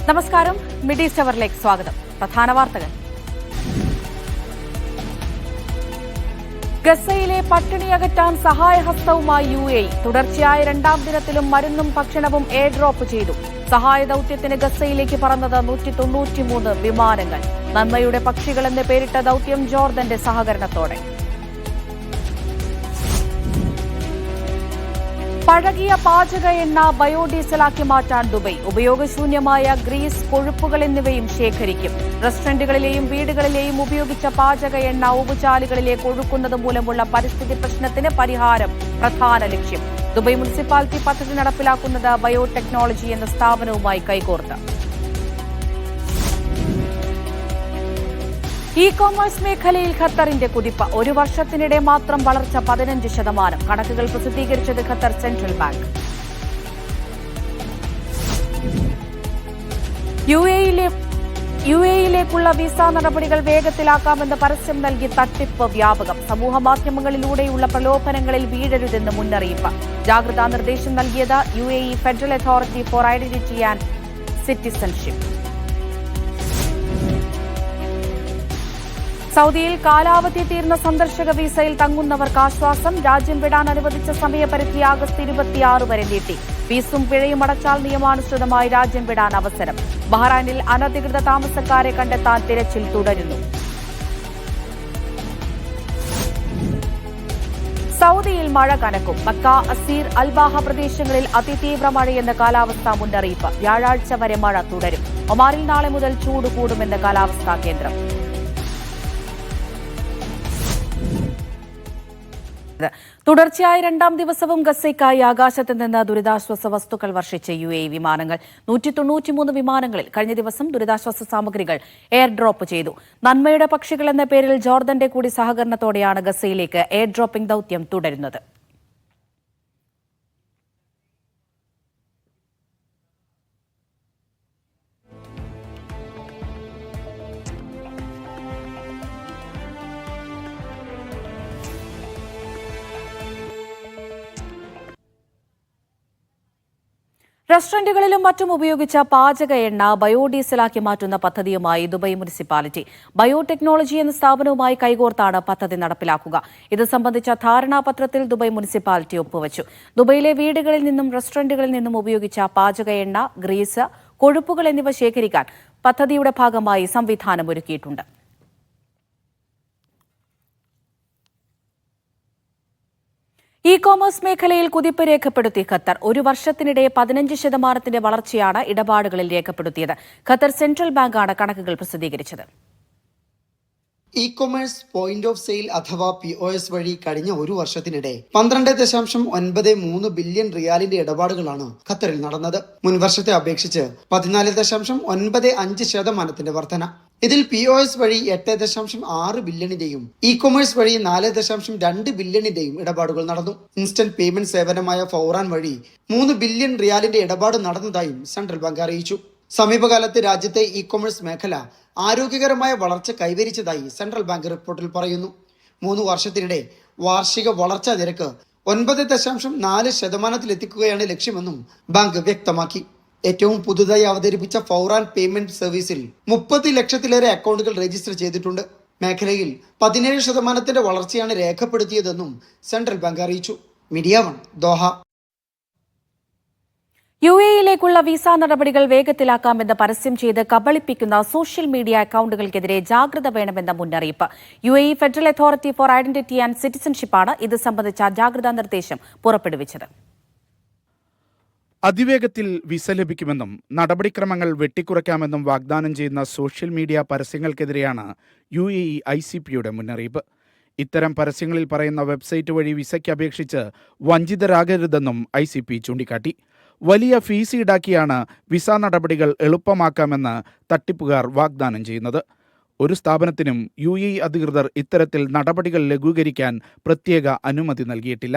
നമസ്കാരം, mid east അവറിലേക്ക് സ്വാഗതം. പ്രധാന വാർത്തകൾ. ഗസയിലെ പട്ടിണി അകറ്റാൻ സഹായഹസ്തവുമായി UAE. തുടർച്ചയായ രണ്ടാം ദിനത്തിലും മരുന്നും ഭക്ഷണവും എയർ ഡ്രോപ്പ് ചെയ്തു. സഹായ ദൌത്യത്തിന് ഗസയിലേക്ക് പറന്നത് 193 വിമാനങ്ങൾ. നന്മയുടെ പക്ഷികൾ എന്ന് പേരിട്ട ദൌത്യം ജോർദന്റെ സഹകരണത്തോടെ. പഴകിയ പാചക എണ്ണ ബയോഡീസലാക്കി മാറ്റാൻ ദുബൈ. ഉപയോഗശൂന്യമായ ഗ്രീസ്, കൊഴുപ്പുകൾ എന്നിവയും ശേഖരിക്കും. റെസ്റ്റോറന്റുകളിലെയും വീടുകളിലെയും ഉപയോഗിച്ച പാചക എണ്ണ ഊവുചാലുകളിലേക്ക് ഒഴുക്കുന്നത് മൂലമുള്ള പരിസ്ഥിതി പ്രശ്നത്തിന് പരിഹാരം പ്രധാന ലക്ഷ്യം. ദുബൈ മുനിസിപ്പാലിറ്റി പദ്ധതി നടപ്പിലാക്കുന്നത് ബയോടെക്നോളജി എന്ന സ്ഥാപനവുമായി കൈകോർത്ത്. ഇ-കൊമേഴ്സ് മേഖലയിൽ ഖത്തറിന്റെ കുതിപ്പ്. ഒരു വർഷത്തിനിടെ മാത്രം വളർച്ച 15%. കണക്കുകൾ പ്രസിദ്ധീകരിച്ചത് ഖത്തർ സെൻട്രൽ ബാങ്ക്. യുഎഇയിലേക്കുള്ള വിസ നടപടികൾ വേഗത്തിലാക്കാമെന്ന് പരസ്യം നൽകി തട്ടിപ്പ് വ്യാപകം. സമൂഹമാധ്യമങ്ങളിലൂടെയുള്ള പ്രലോഭനങ്ങളിൽ വീഴരുതെന്ന് മുന്നറിയിപ്പ്. ജാഗ്രതാ നിർദ്ദേശം നൽകിയത് UAE federal authority for identity and citizenship. സൗദിയിൽ കാലാവധി തീർന്ന സന്ദർശക വിസയിൽ തങ്ങുന്നവർക്ക് ആശ്വാസം. രാജ്യം വിടാൻ അനുവദിച്ച സമയപരിധി ആഗസ്റ്റ് 26 വരെ നീട്ടി. ഫീസും പിഴയും അടച്ചാൽ നിയമാനുസൃതമായി രാജ്യം വിടാൻ അവസരം. ബഹ്റൈനിൽ അനധികൃത താമസക്കാരെ കണ്ടെത്താൻ തിരച്ചിൽ തുടരുന്നു. സൗദിയിൽ മഴ കനക്കും. മക്ക, അസീർ, അൽബാഹ പ്രദേശങ്ങളിൽ അതിതീവ്ര മഴയെന്ന് കാലാവസ്ഥാ മുന്നറിയിപ്പ്. വ്യാഴാഴ്ച വരെ മഴ തുടരും. ഒമാനിൽ നാളെ മുതൽ ചൂട് കൂടുമെന്ന് കാലാവസ്ഥാ കേന്ദ്രം. തുടർച്ചയായ രണ്ടാം ദിവസവും ഗസയ്ക്കായി ആകാശത്ത് നിന്ന് ദുരിതാശ്വാസ വസ്തുക്കൾ വർഷിച്ച UAE വിമാനങ്ങൾ. 193 വിമാനങ്ങളിൽ കഴിഞ്ഞ ദിവസം ദുരിതാശ്വാസ സാമഗ്രികൾ എയർ ഡ്രോപ്പ് ചെയ്തു. നന്മയുടെ പക്ഷികൾ എന്ന പേരിൽ ജോർദന്റെ കൂടി സഹകരണത്തോടെയാണ് ഗസയിലേക്ക് എയർ ഡ്രോപ്പിംഗ് ദൌത്യം തുടരുന്നത്. റെസ്റ്റോറന്റുകളിലും മറ്റും ഉപയോഗിച്ച പാചക എണ്ണ ബയോഡീസലാക്കി മാറ്റുന്ന പദ്ധതിയുമായി ദുബൈ മുനിസിപ്പാലിറ്റി. ബയോടെക്നോളജി എന്ന സ്ഥാപനവുമായി കൈകോർത്താണ് പദ്ധതി നടപ്പിലാക്കുക. ഇത് സംബന്ധിച്ച ധാരണാപത്രത്തിൽ ദുബൈ മുനിസിപ്പാലിറ്റി ഒപ്പുവച്ചു. ദുബൈയിലെ വീടുകളിൽ നിന്നും റെസ്റ്റോറന്റുകളിൽ നിന്നും ഉപയോഗിച്ച പാചക എണ്ണ, ഗ്രീസ്, കൊഴുപ്പുകൾ എന്നിവ ശേഖരിക്കാൻ പദ്ധതിയുടെ ഭാഗമായി സംവിധാനമൊരുക്കിയിട്ടുണ്ട്. ഇ-കൊമേഴ്സ് മേഖലയിൽ കുതിപ്പ് രേഖപ്പെടുത്തി ഖത്തർ. ഒരു വർഷത്തിനിടെ 15% വളർച്ചയാണ് ഇടപാടുകളിൽ രേഖപ്പെടുത്തിയത്. ഖത്തർ സെൻട്രൽ ബാങ്കാണ് കണക്കുകൾ പ്രസിദ്ധീകരിച്ചത്. ഇ-കൊമേഴ്സ് പോയിന്റ് ഓഫ് സെയിൽ അഥവാ POS വഴി കഴിഞ്ഞ ഒരു വർഷത്തിനിടെ 12.93 ബില്യൺ റിയാലിന്റെ ഇടപാടുകളാണ് ഖത്തറിൽ നടന്നത്. മുൻവർഷത്തെ അപേക്ഷിച്ച് 14.95% വർധന. ഇതിൽ POS വഴി 8.6 ബില്യണിന്റെയും ഇ-കൊമേഴ്സ് വഴി 4.2 ബില്യണിന്റെയും ഇടപാടുകൾ നടന്നു. ഇൻസ്റ്റന്റ് പേയ്മെന്റ് സേവനമായ ഫൗറാൻ വഴി 3 ബില്യൺ റിയാലിന്റെ ഇടപാട് നടന്നതായും സെൻട്രൽ ബാങ്ക് അറിയിച്ചു. സമീപകാലത്ത് രാജ്യത്തെ ഇ-കൊമേഴ്സ് മേഖല ആരോഗ്യകരമായ വളർച്ച കൈവരിച്ചതായി സെൻട്രൽ ബാങ്ക് റിപ്പോർട്ടിൽ പറയുന്നു. 3 വർഷത്തിനിടെ വാർഷിക വളർച്ചാ നിരക്ക് 9.4% ലക്ഷ്യമെന്നും ബാങ്ക് വ്യക്തമാക്കി. ഏറ്റവും പുതുതായി അവതരിപ്പിച്ച ഫൗറാൻ പേയ്മെന്റ് സർവീസിൽ 30 ലക്ഷത്തിലേറെ അക്കൗണ്ടുകൾ രജിസ്റ്റർ ചെയ്തിട്ടുണ്ട്. മേഖലയിൽ 17% വളർച്ചയാണ് രേഖപ്പെടുത്തിയതെന്നും സെൻട്രൽ ബാങ്ക് അറിയിച്ചു. Media 1 Doha. UAEയിലേക്കുള്ള വിസ നടപടികൾ വേഗത്തിലാക്കാമെന്ന് പരസ്യം ചെയ്ത് കബളിപ്പിക്കുന്ന സോഷ്യൽ മീഡിയ അക്കൌണ്ടുകൾക്കെതിരെ ജാഗ്രത വേണമെന്ന മുന്നറിയിപ്പ്. UAE federal authority for identity and സിറ്റിസൺഷിപ്പാണ് ഇത് സംബന്ധിച്ച ജാഗ്രതാ നിർദ്ദേശം പുറപ്പെടുവിച്ചത്. അതിവേഗത്തിൽ വിസ ലഭിക്കുമെന്നും നടപടിക്രമങ്ങൾ വെട്ടിക്കുറയ്ക്കാമെന്നും വാഗ്ദാനം ചെയ്യുന്ന സോഷ്യൽ മീഡിയ പരസ്യങ്ങൾക്കെതിരെയാണ് UAE ICPയുടെ മുന്നറിയിപ്പ്. ഇത്തരം പരസ്യങ്ങളിൽ പറയുന്ന വെബ്സൈറ്റ് വഴി വിസയ്ക്ക് അപേക്ഷിച്ച് വഞ്ചിതരാകരുതെന്നും ICP ചൂണ്ടിക്കാട്ടി. വലിയ ഫീസ് ഈടാക്കിയാണ് വിസ നടപടികൾ എളുപ്പമാക്കാമെന്ന് തട്ടിപ്പുകാർ വാഗ്ദാനം ചെയ്യുന്നത്. ഒരു സ്ഥാപനത്തിനും UAE അധികൃതർ ഇത്തരത്തിൽ നടപടികൾ ലഘൂകരിക്കാൻ പ്രത്യേക അനുമതി നൽകിയിട്ടില്ല.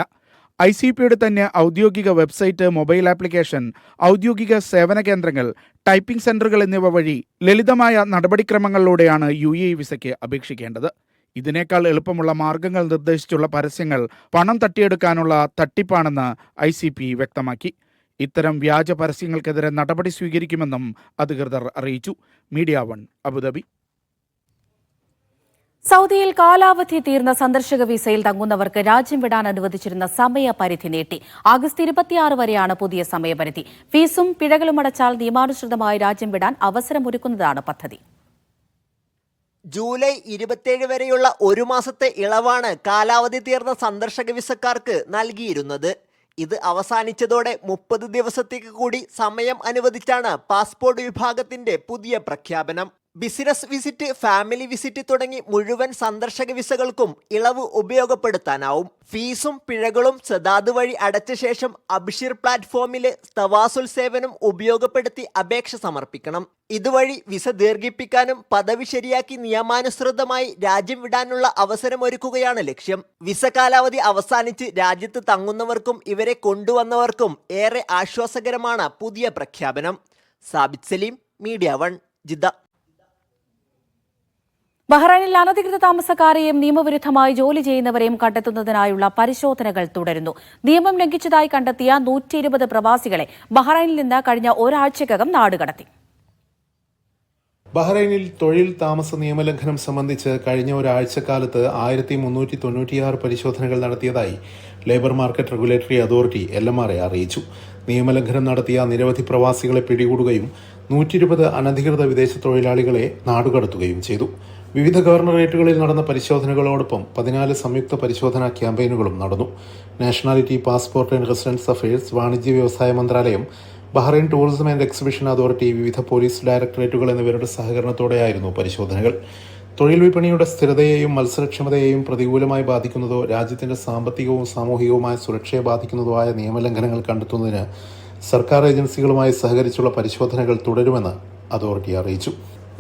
ICPയുടെ തന്നെ ഔദ്യോഗിക വെബ്സൈറ്റ്, മൊബൈൽ ആപ്ലിക്കേഷൻ, ഔദ്യോഗിക സേവന കേന്ദ്രങ്ങൾ, ടൈപ്പിംഗ് സെന്ററുകൾ എന്നിവ വഴി ലളിതമായ നടപടിക്രമങ്ങളിലൂടെയാണ് UAE വിസയ്ക്ക് അപേക്ഷിക്കേണ്ടത്. ഇതിനേക്കാൾ എളുപ്പമുള്ള മാർഗങ്ങൾ നിർദ്ദേശിച്ചുള്ള പരസ്യങ്ങൾ പണം തട്ടിയെടുക്കാനുള്ള തട്ടിപ്പാണെന്ന് ICP വ്യക്തമാക്കി. ഇത്തരം വ്യാജ പരസ്യങ്ങൾക്കെതിരെ നടപടി സ്വീകരിക്കുമെന്നും അധികൃതർ അറിയിച്ചു. Media 1 Abu Dhabi. സൗദിയിൽ കാലാവധി തീർന്ന സന്ദർശക വിസയിൽ തങ്ങുന്നവർക്ക് രാജ്യം വിടാൻ അനുവദിച്ചിരുന്ന സമയപരിധി നീട്ടി. ആഗസ്റ്റ് 26 വരെയാണ് പുതിയ സമയപരിധി. ഫീസും പിഴകളും അടച്ചാൽ നിയമാനുസൃതമായി രാജ്യം വിടാൻ അവസരമൊരുക്കുന്നതാണ് പദ്ധതി. ജൂലൈ 27 വരെയുള്ള ഒരു മാസത്തെ ഇളവാണ് കാലാവധി തീർന്ന സന്ദർശക വിസക്കാർക്ക് നൽകിയിരുന്നത്. ഇത് അവസാനിച്ചതോടെ 30 ദിവസത്തേക്ക് കൂടി സമയം അനുവദിച്ചാണ് പാസ്പോർട്ട് വിഭാഗത്തിന്റെ പുതിയ പ്രഖ്യാപനം. ബിസിനസ് വിസിറ്റ്, ഫാമിലി വിസിറ്റ് തുടങ്ങി മുഴുവൻ സന്ദർശക വിസകൾക്കും ഇളവ് ഉപയോഗപ്പെടുത്താനാവും. ഫീസും പിഴകളും സദാത് വഴി അടച്ച ശേഷം അബ്ഷിർ പ്ലാറ്റ്ഫോമിലെ തവാസുൽ സേവനം ഉപയോഗപ്പെടുത്തി അപേക്ഷ സമർപ്പിക്കണം. ഇതുവഴി വിസ ദീർഘിപ്പിക്കാനും പദവി ശരിയാക്കി നിയമാനുസൃതമായി രാജ്യം വിടാനുള്ള അവസരമൊരുക്കുകയാണ് ലക്ഷ്യം. വിസ കാലാവധി അവസാനിച്ച് രാജ്യത്ത് തങ്ങുന്നവർക്കും ഇവരെ കൊണ്ടുവന്നവർക്കും ഏറെ ആശ്വാസകരമാണ് പുതിയ പ്രഖ്യാപനം. Sabith Saleem, media 1, Jeddah. ബഹ്റൈനിൽ അനധികൃത താമസക്കാരെയും നിയമവിരുദ്ധമായി ജോലി ചെയ്യുന്നവരെയും കണ്ടെത്തുന്നതിനായുള്ള പരിശോധനകൾ തുടരുന്നു. നിയമം ലംഘിച്ചതായി കണ്ടെത്തിയ 120 പ്രവാസികളെ ബഹ്റൈനിൽ നിന്ന് കഴിഞ്ഞ ഒരാഴ്ചക്കകം നാടുകടത്തി. ബഹ്റൈനിൽ തൊഴിൽ താമസ നിയമലംഘനം സംബന്ധിച്ച് കഴിഞ്ഞ ഒരാഴ്ചക്കാലത്ത് 1396 പരിശോധനകൾ നടത്തിയതായി labour market regulatory authority LMRA അറിയിച്ചു. നിയമലംഘനം നടത്തിയ നിരവധി പ്രവാസികളെ പിടികൂടുകയും 120 അനധികൃത വിദേശ തൊഴിലാളികളെ നാടുകടത്തുകയും ചെയ്തു. വിവിധ ഗവർണറേറ്റുകളിൽ നടന്ന പരിശോധനകളോടൊപ്പം 14 സംയുക്ത പരിശോധനാ ക്യാമ്പയിനുകളും നടന്നു. Nationality, passport and residence affairs, വാണിജ്യ വ്യവസായ മന്ത്രാലയം, Bahrain tourism and exhibition authority, വിവിധ പോലീസ് ഡയറക്ടറേറ്റുകൾ എന്നിവരുടെ സഹകരണത്തോടെയായിരുന്നു പരിശോധനകൾ. തൊഴിൽ വിപണിയുടെ സ്ഥിരതയെയും മത്സരക്ഷമതയെയും പ്രതികൂലമായി ബാധിക്കുന്നതോ രാജ്യത്തിന്റെ സാമ്പത്തികവും സാമൂഹികവുമായ സുരക്ഷയെ ബാധിക്കുന്നതോ ആയ നിയമലംഘനങ്ങൾ കണ്ടെത്തുന്നതിന് സർക്കാർ ഏജൻസികളുമായി സഹകരിച്ചുള്ള പരിശോധനകൾ തുടരുമെന്ന് അതോറിറ്റി അറിയിച്ചു.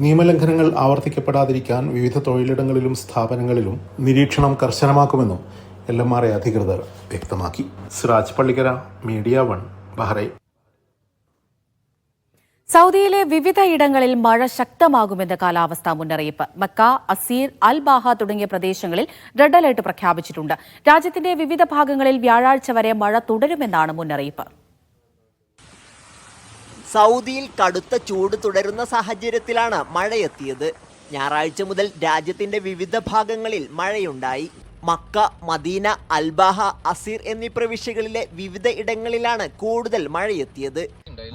നിയമലംഘനങ്ങൾ ആവർത്തിക്കപ്പെടാതിരിക്കാൻ വിവിധ തൊഴിലിടങ്ങളിലും സ്ഥാപനങ്ങളിലും നിരീക്ഷണം കർശനമാക്കുമെന്നും LMRA അധികൃതർ വ്യക്തമാക്കി. Siraj Pallikkara, media 1, Bahrain. സൗദിയിലെ വിവിധ ഇടങ്ങളിൽ മഴ ശക്തമാകുമെന്ന് കാലാവസ്ഥാ മുന്നറിയിപ്പ്. മക്ക, അസീർ, അൽ ബാഹ തുടങ്ങിയ പ്രദേശങ്ങളിൽ റെഡ് അലർട്ട് പ്രഖ്യാപിച്ചിട്ടുണ്ട്. രാജ്യത്തിന്റെ വിവിധ ഭാഗങ്ങളിൽ വ്യാഴാഴ്ച വരെ മഴ തുടരുമെന്നാണ് മുന്നറിയിപ്പ്. സൗദിയിൽ കടുത്ത ചൂട് തുടരുന്ന സാഹചര്യത്തിലാണ് മഴയെത്തിയത്. ഞായറാഴ്ച മുതൽ രാജ്യത്തിന്റെ വിവിധ ഭാഗങ്ങളിൽ മഴയുണ്ടായി. മക്ക, മദീന, അൽബാഹ, അസീർ എന്നീ പ്രവിശ്യകളിലെ വിവിധ ഇടങ്ങളിലാണ് കൂടുതൽ മഴയെത്തിയത്.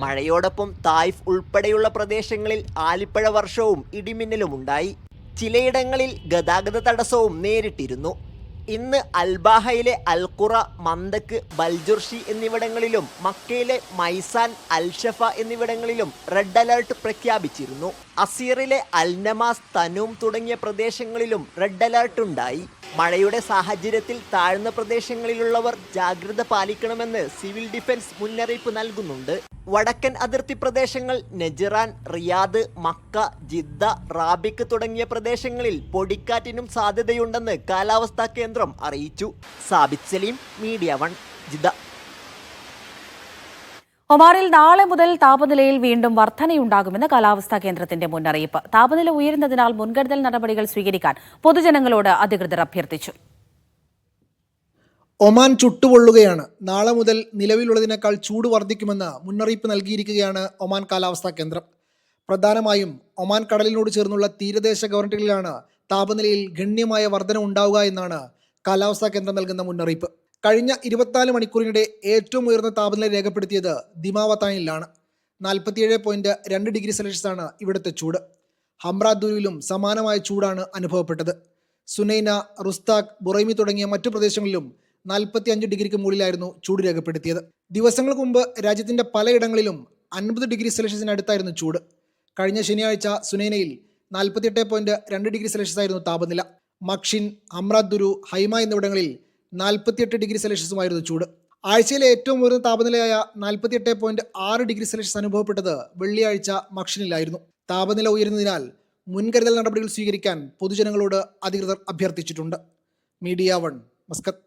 മഴയോടൊപ്പം തായിഫ് ഉൾപ്പെടെയുള്ള പ്രദേശങ്ങളിൽ ആലിപ്പഴ വർഷവും ഇടിമിന്നലും ഉണ്ടായി. ചിലയിടങ്ങളിൽ ഗതാഗത തടസ്സവും നേരിട്ടിരുന്നു. ഇന്ന് അൽബാഹയിലെ അൽഖുറ, മന്ദക്ക്, ബൽജുർഷി എന്നിവിടങ്ങളിലും മക്കയിലെ മൈസാൻ, അൽഷഫ എന്നിവിടങ്ങളിലും റെഡ് അലർട്ട് പ്രഖ്യാപിച്ചിരുന്നു. അസീറിലെ അൽനമാസ്, തനൂം തുടങ്ങിയ പ്രദേശങ്ങളിലും റെഡ് അലർട്ട് ഉണ്ടായി. മഴയുടെ സാഹചര്യത്തിൽ താഴ്ന്ന പ്രദേശങ്ങളിലുള്ളവർ ജാഗ്രത പാലിക്കണമെന്ന് സിവിൽ ഡിഫൻസ് മുന്നറിയിപ്പ് നൽകുന്നുണ്ട്. വടക്കൻ അതിർത്തി പ്രദേശങ്ങൾ Najran, Riyadh, Makkah, Jeddah, Rabigh തുടങ്ങിയ പ്രദേശങ്ങളിൽ പൊടിക്കാറ്റിനും സാധ്യതയുണ്ടെന്ന് കാലാവസ്ഥാ കേന്ദ്രം അറിയിച്ചു. Sabith Saleem, media 1, Jeddah. ഒമാനിൽ നാളെ മുതൽ താപനിലയിൽ വീണ്ടും വർധനയുണ്ടാകുമെന്ന് കാലാവസ്ഥാ കേന്ദ്രത്തിന്റെ മുന്നറിയിപ്പ്. താപനില ഉയരുന്നതിനാൽ മുൻകരുതൽ നടപടികൾ സ്വീകരിക്കാൻ പൊതുജനങ്ങളോട് അധികൃതർ അഭ്യർത്ഥിച്ചു. ഒമാൻ ചുട്ടുപൊള്ളുകയാണ്. നാളെ മുതൽ നിലവിലുള്ളതിനേക്കാൾ ചൂട് വർദ്ധിക്കുമെന്ന് മുന്നറിയിപ്പ് നൽകിയിരിക്കുകയാണ് ഒമാൻ കാലാവസ്ഥാ കേന്ദ്രം. പ്രധാനമായും ഒമാൻ കടലിനോട് ചേർന്നുള്ള തീരദേശ ഗവർണറിലാണ് താപനിലയിൽ ഗണ്യമായ വർധന ഉണ്ടാവുക എന്നാണ് കാലാവസ്ഥാ കേന്ദ്രം നൽകുന്ന മുന്നറിയിപ്പ്. കഴിഞ്ഞ 24 മണിക്കൂറിനിടെ ഏറ്റവും ഉയർന്ന താപനില രേഖപ്പെടുത്തിയത് ദിമാവത്താനിലാണ്. 47.2 ഡിഗ്രി സെൽഷ്യസാണ് ഇവിടുത്തെ ചൂട്. ഹംറാദൂരിലും സമാനമായ ചൂടാണ് അനുഭവപ്പെട്ടത്. സുനൈന, റുസ്താഖ്, ബുറൈമി തുടങ്ങിയ മറ്റു പ്രദേശങ്ങളിലും 45 ഡിഗ്രിക്ക് മുകളിലായിരുന്നു ചൂട് രേഖപ്പെടുത്തിയത്. ദിവസങ്ങൾക്ക് മുമ്പ് രാജ്യത്തിന്റെ പലയിടങ്ങളിലും 50 ഡിഗ്രി സെൽഷ്യസിനടുത്തായിരുന്നു ചൂട്. കഴിഞ്ഞ ശനിയാഴ്ച സുനൈനയിൽ 48.2 ഡിഗ്രി സെൽഷ്യസ് ആയിരുന്നു താപനില. മക്ഷിൻ, ഹംറാദുരു, ഹൈമ എന്നിവിടങ്ങളിൽ 48 ഡിഗ്രി സെൽഷ്യസുമായിരുന്നു ചൂട്. ആഴ്ചയിലെ ഏറ്റവും ഉയർന്ന താപനിലയായ 48.6 ഡിഗ്രി സെൽഷ്യസ് അനുഭവപ്പെട്ടത് വെള്ളിയാഴ്ച മക്ഷിനിലായിരുന്നു. താപനില ഉയരുന്നതിനാൽ മുൻകരുതൽ നടപടികൾ സ്വീകരിക്കാൻ പൊതുജനങ്ങളോട് അധികൃതർ അഭ്യർത്ഥിച്ചിട്ടുണ്ട്. Media 1, Muscat.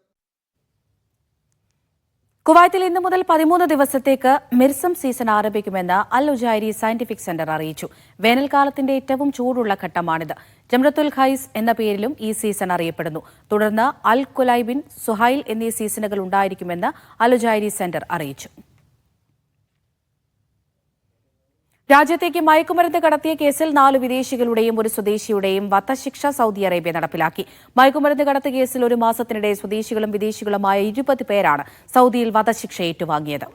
കുവൈത്തിൽ ഇന്നു മുതൽ 13 ദിവസത്തേക്ക് മിർസം സീസൺ ആരംഭിക്കുമെന്ന് അൽ ഉജൈരി സയന്റിഫിക് സെന്റർ അറിയിച്ചു. വേനൽക്കാലത്തിന്റെ ഏറ്റവും ചൂടുള്ള ഘട്ടമാണിത്. ജംറത്തുൽ ഖൈസ് എന്ന പേരിലും ഈ സീസൺ അറിയപ്പെടുന്നു. തുടർന്ന് അൽ കുലൈബിൻ, സുഹൈൽ എന്നീ സീസണുകൾ ഉണ്ടായിരിക്കുമെന്ന് അൽ ഉജൈരി സെന്റർ അറിയിച്ചു. രാജ്യത്തേക്ക് മയക്കുമരുന്ന് കടത്തിയ കേസിൽ 4 വിദേശികളുടെയും ഒരു സ്വദേശിയുടെയും വധശിക്ഷ സൗദി അറേബ്യ നടപ്പിലാക്കി. മയക്കുമരുന്ന് കടത്ത് കേസിൽ ഒരു മാസത്തിനിടെ സ്വദേശികളും വിദേശികളുമായ 20 പേരാണ് സൗദിയിൽ വധശിക്ഷ ഏറ്റുവാങ്ങിയത്.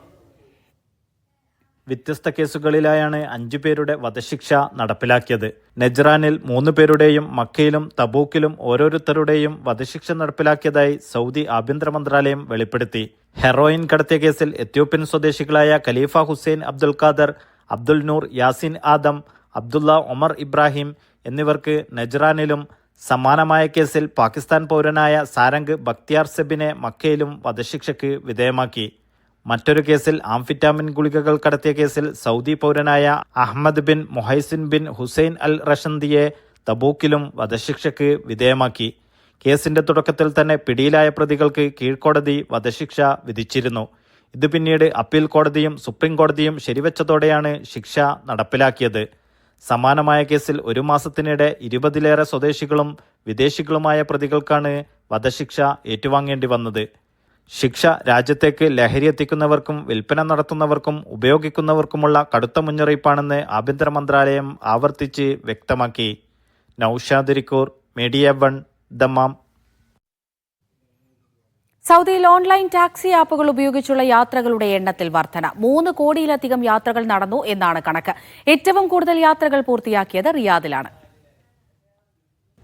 വ്യത്യസ്ത കേസുകളിലായാണ് 5 പേരുടെ വധശിക്ഷ നടപ്പിലാക്കിയത്. നെജ്റാനിൽ 3 പേരുടെയും മക്കയിലും തബൂക്കിലും ഓരോരുത്തരുടെയും വധശിക്ഷ നടപ്പിലാക്കിയതായി സൗദി ആഭ്യന്തര മന്ത്രാലയം വെളിപ്പെടുത്തി. ഹെറോയിൻ കടത്തിയ കേസിൽ എത്യോപ്യൻ സ്വദേശികളായ ഖലീഫ ഹുസൈൻ അബ്ദുൽ ഖാദർ, അബ്ദുൽ നൂർ യാസിൻ ആദം, അബ്ദുള്ള ഒമർ ഇബ്രാഹിം എന്നിവർക്ക് നെജ്റാനിലും, സമാനമായ കേസിൽ പാകിസ്ഥാൻ പൗരനായ സാരംഗ് ബക്തിയാർ സെബിനെ മക്കയിലും വധശിക്ഷയ്ക്ക് വിധേയമാക്കി. മറ്റൊരു കേസിൽ ആംഫിറ്റാമിൻ ഗുളികകൾ കടത്തിയ കേസിൽ സൗദി പൗരനായ Ahmed bin Mohaisin bin Hussain al റഷന്ദിയെ തബൂക്കിലും വധശിക്ഷയ്ക്ക് വിധേയമാക്കി. കേസിന്റെ തുടക്കത്തിൽ തന്നെ പിടിയിലായ പ്രതികൾക്ക് കീഴ്ക്കോടതി വധശിക്ഷ വിധിച്ചിരുന്നു. ഇത് പിന്നീട് അപ്പീൽ കോടതിയും സുപ്രീം കോടതിയും ശരിവെച്ചതോടെയാണ് ശിക്ഷ നടപ്പിലാക്കിയത്. സമാനമായ കേസിൽ ഒരു മാസത്തിനിടെ 20-ലേറെ സ്വദേശികളും വിദേശികളുമായ പ്രതികൾക്കാണ് വധശിക്ഷ ഏറ്റുവാങ്ങേണ്ടി വന്നത്. ശിക്ഷ രാജ്യത്തേക്ക് ലഹരി എത്തിക്കുന്നവർക്കും വിൽപ്പന നടത്തുന്നവർക്കും ഉപയോഗിക്കുന്നവർക്കുമുള്ള കടുത്ത മുന്നറിയിപ്പാണെന്ന് ആഭ്യന്തര മന്ത്രാലയം ആവർത്തിച്ച് വ്യക്തമാക്കി. Naushad റിക്കൂർ, media 1, Dammam. സൗദിയിൽ ഓൺലൈൻ ടാക്സി ആപ്പുകൾ ഉപയോഗിച്ചുള്ള യാത്രകളുടെ എണ്ണത്തിൽ വർധന. 3 കോടിയിലധികം യാത്രകൾ നടന്നു എന്നാണ് കണക്ക്. ഏറ്റവും കൂടുതൽ യാത്രകൾ പൂർത്തിയാക്കിയത് റിയാദിലാണ്.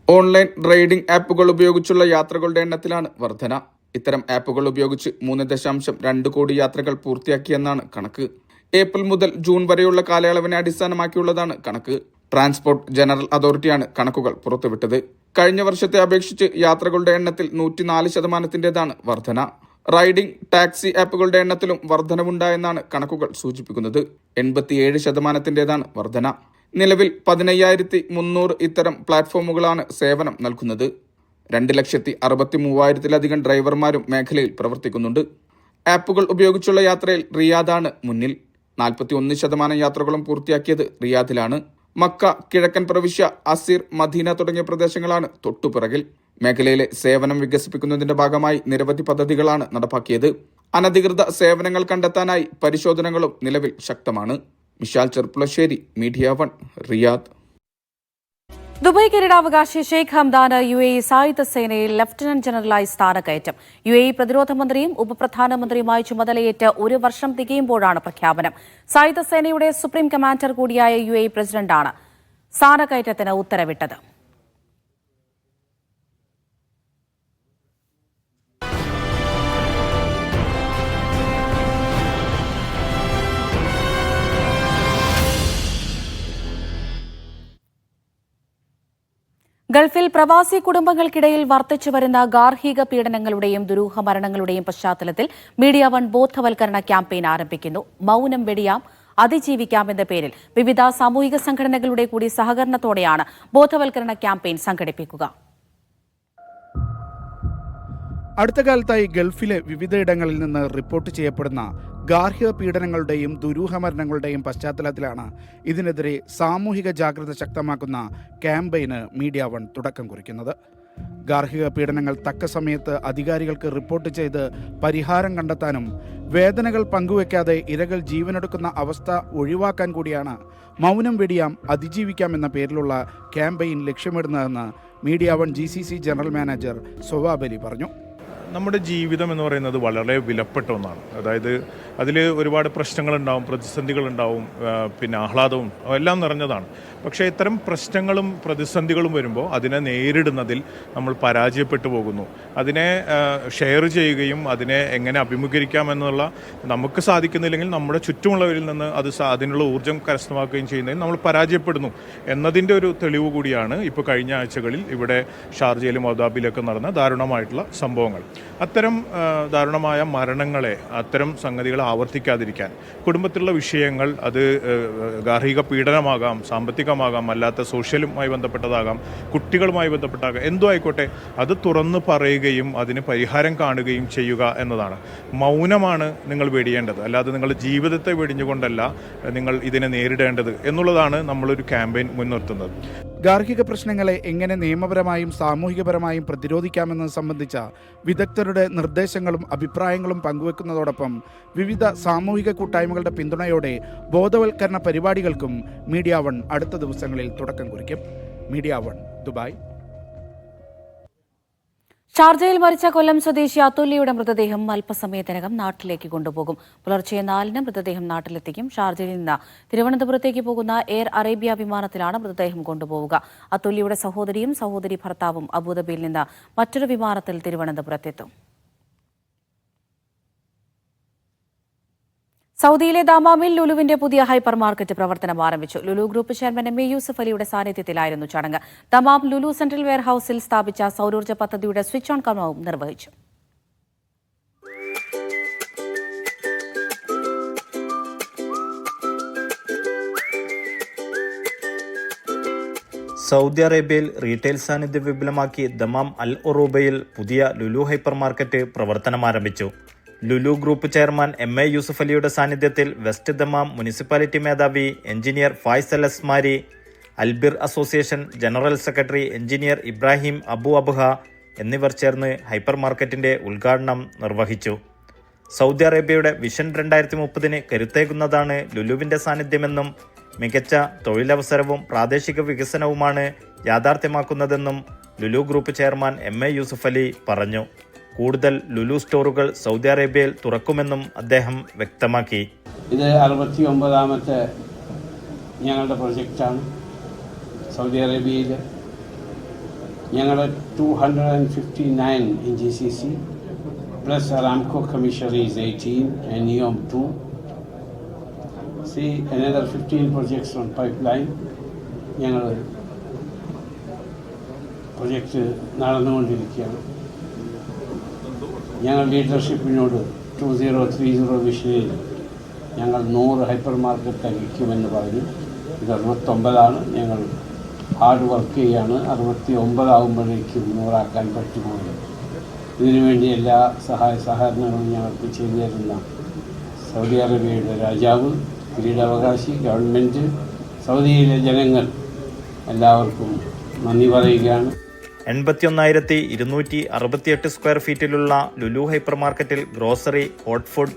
ഓൺലൈൻ റൈഡിംഗ് ആപ്പുകൾ ഉപയോഗിച്ചുള്ള യാത്രകളുടെ എണ്ണത്തിലാണ് വർധന. ഇത്തരം ആപ്പുകൾ ഉപയോഗിച്ച് 3.2 കോടി യാത്രകൾ പൂർത്തിയാക്കിയെന്നാണ് കണക്ക്. ഏപ്രിൽ മുതൽ ജൂൺ വരെയുള്ള കാലയളവിനെ അടിസ്ഥാനമാക്കിയുള്ളതാണ് കണക്ക്. ട്രാൻസ്പോർട്ട് ജനറൽ അതോറിറ്റിയാണ് കണക്കുകൾ പുറത്തുവിട്ടത്. കഴിഞ്ഞ വർഷത്തെ അപേക്ഷിച്ച് യാത്രകളുടെ എണ്ണത്തിൽ 104%-ന്റേതാണ് വർധന. റൈഡിംഗ് ടാക്സി ആപ്പുകളുടെ എണ്ണത്തിലും വർധനവുണ്ടായെന്നാണ് കണക്കുകൾ സൂചിപ്പിക്കുന്നത്. 87%-ന്റേതാണ് വർധന. നിലവിൽ 15,300 ഇത്തരം പ്ലാറ്റ്ഫോമുകളാണ് സേവനം നൽകുന്നത്. 2,63,000-ലധികം ഡ്രൈവർമാരും മേഖലയിൽ പ്രവർത്തിക്കുന്നുണ്ട്. ആപ്പുകൾ ഉപയോഗിച്ചുള്ള യാത്രയിൽ റിയാദാണ് മുന്നിൽ. 41% യാത്രകളും പൂർത്തിയാക്കിയത് റിയാദിലാണ്. മക്ക, കിഴക്കൻ പ്രവിശ്യ, അസീർ, മദീന തുടങ്ങിയ പ്രദേശങ്ങളാണ് തൊട്ടുപിറകിൽ. മേഖലയിലെ സേവനം വികസിപ്പിക്കുന്നതിന്റെ ഭാഗമായി നിരവധി പദ്ധതികളാണ് നടപ്പാക്കിയത്. അനധികൃത സേവനങ്ങൾ കണ്ടെത്താനായി പരിശോധനകളും നിലവിൽ ശക്തമാണ്. Mishal Cherpulassery, media 1, Riyadh. Dubai കിരീടാവകാശി ഷെയ്ഖ് ഹംദാന് UAE സായുധ സേനയിൽ ലഫ്റ്റനന്റ് ജനറലായി സ്ഥാനക്കയറ്റം. UAE പ്രതിരോധ മന്ത്രിയും ഉപപ്രധാനമന്ത്രിയുമായി ചുമതലയേറ്റ് 1 വർഷം തികയുമ്പോഴാണ് പ്രഖ്യാപനം. സായുധ സേനയുടെ സുപ്രീം കമാൻഡർ കൂടിയായ UAE പ്രസിഡന്റാണ് സ്ഥാനക്കയറ്റത്തിന് ഉത്തരവിട്ടത്. ഗൾഫിൽ പ്രവാസി കുടുംബങ്ങൾക്കിടയിൽ വർദ്ധിച്ചുവരുന്ന ഗാർഹിക പീഡനങ്ങളുടെയും ദുരൂഹ മരണങ്ങളുടെയും പശ്ചാത്തലത്തിൽ മീഡിയ 1 ബോധവൽക്കരണ ക്യാമ്പയിൻ ആരംഭിക്കുന്നു. മൗനം വെടിയാം, അതിജീവിക്കാം എന്ന പേരിൽ വിവിധ സാമൂഹിക സംഘടനകളുടെ കൂടി സഹകരണത്തോടെയാണ് ബോധവൽക്കരണ ക്യാമ്പയിൻ സംഘടിപ്പിക്കുക. അടുത്ത കാലത്തായി ഗൾഫിലെ വിവിധയിടങ്ങളിൽ നിന്ന് റിപ്പോർട്ട് ചെയ്യപ്പെടുന്ന ഗാർഹിക പീഡനങ്ങളുടെയും ദുരൂഹമരണങ്ങളുടെയും പശ്ചാത്തലത്തിലാണ് ഇതിനെതിരെ സാമൂഹിക ജാഗ്രത ശക്തമാക്കുന്ന ക്യാമ്പയിന് മീഡിയ 1 തുടക്കം കുറിക്കുന്നത്. ഗാർഹിക പീഡനങ്ങൾ തക്ക സമയത്ത് അധികാരികൾക്ക് റിപ്പോർട്ട് ചെയ്ത് പരിഹാരം കണ്ടെത്താനും വേദനകൾ പങ്കുവെക്കാതെ ഇരകൾ ജീവനെടുക്കുന്ന അവസ്ഥ ഒഴിവാക്കാൻ കൂടിയാണ് മൗനം വെടിയാം, അതിജീവിക്കാം എന്ന പേരിലുള്ള ക്യാമ്പയിൻ ലക്ഷ്യമിടുന്നതെന്ന് media 1 GCC general manager Sowab Ali പറഞ്ഞു. നമ്മുടെ ജീവിതം എന്ന് പറയുന്നത് വളരെ വിലപ്പെട്ട ഒന്നാണ്. അതായത് അതിൽ ഒരുപാട് പ്രശ്നങ്ങളുണ്ടാവും, പ്രതിസന്ധികളുണ്ടാവും, പിന്നെ ആഹ്ലാദവും എല്ലാം നിറഞ്ഞതാണ്. പക്ഷേ ഇത്തരം പ്രശ്നങ്ങളും പ്രതിസന്ധികളും വരുമ്പോൾ അതിനെ നേരിടുന്നതിൽ നമ്മൾ പരാജയപ്പെട്ടു പോകുന്നു. അതിനെ ഷെയർ ചെയ്യുകയും അതിനെ എങ്ങനെ അഭിമുഖീകരിക്കാമെന്നുള്ള നമുക്ക് സാധിക്കുന്നില്ലെങ്കിൽ നമ്മുടെ ചുറ്റുമുള്ളവരിൽ നിന്ന് അതിനുള്ള ഊർജ്ജം കരസ്ഥമാക്കുകയും ചെയ്യുന്നതിൽ നമ്മൾ പരാജയപ്പെടുന്നു എന്നതിൻ്റെ ഒരു തെളിവ് കൂടിയാണ് ഇപ്പോൾ കഴിഞ്ഞ ആഴ്ചകളിൽ ഇവിടെ ഷാർജയിലും അബുദാബിയിലൊക്കെ നടന്ന ദാരുണമായിട്ടുള്ള സംഭവങ്ങൾ. അത്തരം ദാരുണമായ മരണങ്ങളെ, അത്തരം സംഗതികളെ ആവർത്തിക്കാതിരിക്കാൻ കുടുംബത്തിലുള്ള വിഷയങ്ങൾ, അത് ഗാർഹിക പീഡനമാകാം, സാമ്പത്തികമാകാം, അല്ലാത്ത സോഷ്യലുമായി ബന്ധപ്പെട്ടതാകാം, കുട്ടികളുമായി ബന്ധപ്പെട്ടാകാം, എന്തോ ആയിക്കോട്ടെ, അത് തുറന്നു പറയുകയും അതിന് പരിഹാരം കാണുകയും ചെയ്യുക എന്നതാണ്. മൗനമാണ് നിങ്ങൾ വെടിയേണ്ടത്, അല്ലാതെ നിങ്ങളുടെ ജീവിതത്തെ വെടിഞ്ഞുകൊണ്ടല്ല നിങ്ങൾ ഇതിനെ നേരിടേണ്ടത് എന്നുള്ളതാണ് നമ്മളൊരു ക്യാമ്പയിൻ മുൻനിർത്തുന്നത്. ഗാർഹിക പ്രശ്നങ്ങളെ എങ്ങനെ നിയമപരമായും സാമൂഹികപരമായും പ്രതിരോധിക്കാമെന്നത് സംബന്ധിച്ച വിദഗ്ധരുടെ ഉദ്യോഗസ്ഥരുടെ നിർദ്ദേശങ്ങളും അഭിപ്രായങ്ങളും പങ്കുവെക്കുന്നതോടൊപ്പം വിവിധ സാമൂഹിക കൂട്ടായ്മകളുടെ പിന്തുണയോടെ ബോധവൽക്കരണ പരിപാടികൾക്കും മീഡിയ വൺ അടുത്ത ദിവസങ്ങളിൽ തുടക്കം കുറിക്കും. Media one, Dubai. ഷാർജയിൽ മരിച്ച കൊല്ലം സ്വദേശി അതുല്യയുടെ മൃതദേഹം അല്പസമയത്തിനകം നാട്ടിലേക്ക് കൊണ്ടുപോകും. പുലർച്ചെ 4-ന് മൃതദേഹം നാട്ടിലെത്തിക്കും. ഷാർജയിൽ നിന്ന് തിരുവനന്തപുരത്തേക്ക് പോകുന്ന എയർ അറേബ്യ വിമാനത്തിലാണ് മൃതദേഹം കൊണ്ടുപോവുക. അതുല്യയുടെ സഹോദരിയും സഹോദരി ഭർത്താവും അബുദാബിയിൽ നിന്ന് മറ്റൊരു വിമാനത്തിൽ തിരുവനന്തപുരത്തെത്തും. സൗദിയിലെ ദമാമിൽ ലുലുവിന്റെ പുതിയ ഹൈപ്പർ മാർക്കറ്റ് പ്രവർത്തനം ആരംഭിച്ചു. Lulu group chairman MA Yusuff അലിയുടെ സാന്നിധ്യത്തിലായിരുന്നു ചടങ്ങ്. ദമാം ലുലു സെൻട്രൽ വെയർഹൌസിൽ സ്ഥാപിച്ച സൗരോർജ്ജ പദ്ധതിയുടെ സ്വിച്ച് ഓൺ കർമ്മവും നിർവഹിച്ചു. സൗദി അറേബ്യയിൽ റീറ്റെയിൽ സാന്നിധ്യം വിപുലമാക്കി ദമാം അൽ ഒറൂബയിൽ പുതിയ ലുലു ഹൈപ്പർ മാർക്കറ്റ് പ്രവർത്തനം ആരംഭിച്ചു. Lulu group chairman MA Yusuff അലിയുടെ സാന്നിധ്യത്തിൽ വെസ്റ്റ് ദമാം മുനിസിപ്പാലിറ്റി മേധാവി engineer Fayez Al Asmari, Albir association general secretary engineer Ibrahim Abu Abha എന്നിവർ ചേർന്ന് ഹൈപ്പർ മാർക്കറ്റിന്റെ ഉദ്ഘാടനം നിർവഹിച്ചു. സൗദി അറേബ്യയുടെ വിഷൻ 2030 കരുത്തേകുന്നതാണ് ലുലുവിന്റെ സാന്നിധ്യമെന്നും മികച്ച തൊഴിലവസരവും പ്രാദേശിക വികസനവുമാണ് യാഥാർത്ഥ്യമാക്കുന്നതെന്നും Lulu group chairman MA Yusuff Ali പറഞ്ഞു. കൂടുതൽ ലുലു സ്റ്റോറുകൾ സൗദി അറേബ്യയിൽ തുറക്കുമെന്നും അദ്ദേഹം വ്യക്തമാക്കി. ഇത് 69ാമത്തെ ഞങ്ങളുടെ പ്രൊജക്റ്റാണ്. സൗദി അറേബ്യയിൽ ഞങ്ങളുടെ 259 in GCC plus Aramco commissaries 18 and NEOM 2. See another 15 projects on pipeline. ഞങ്ങൾ പ്രൊജക്റ്റ് നടന്നുകൊണ്ടിരിക്കുകയാണ്. ഞങ്ങൾ ലീഡർഷിപ്പിനോട് 2030 വിഷനിൽ ഞങ്ങൾ 100 ഹൈപ്പർ മാർക്കറ്റ് അയക്കുമെന്ന് പറഞ്ഞു. ഇത് 69ആണ്. ഞങ്ങൾ ഹാർഡ് വർക്ക് ചെയ്യുകയാണ്. 69 ആകുമ്പോഴേക്കും 100 പറ്റുമോ? ഇതിനുവേണ്ടി എല്ലാ സഹകരണങ്ങളും ഞങ്ങൾക്ക് ചെയ്തു തരുന്ന സൗദി അറേബ്യയുടെ രാജാവ്, കിരീടാവകാശി, ഗവൺമെൻറ്, സൗദിയിലെ ജനങ്ങൾ എല്ലാവർക്കും നന്ദി പറയുകയാണ്. 81,268 സ്ക്വയർ ഫീറ്റിലുള്ള ലുലു ഹൈപ്പർ മാർക്കറ്റിൽ grocery, hot food,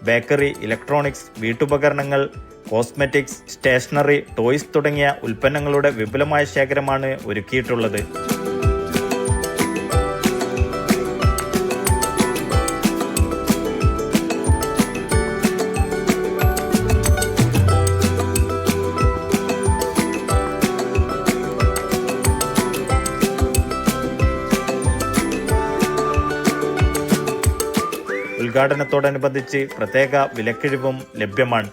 bakery, electronics, വീട്ടുപകരണങ്ങൾ, കോസ്മെറ്റിക്സ്, സ്റ്റേഷനറി, ടോയ്സ് തുടങ്ങിയ ഉൽപ്പന്നങ്ങളുടെ വിപുലമായ ശേഖരമാണ് ഒരുക്കിയിട്ടുള്ളത്. ഉദ്ഘാടനത്തോടനുബന്ധിച്ച് പ്രത്യേക വിലക്കിഴിവും ലഭ്യമാണ്.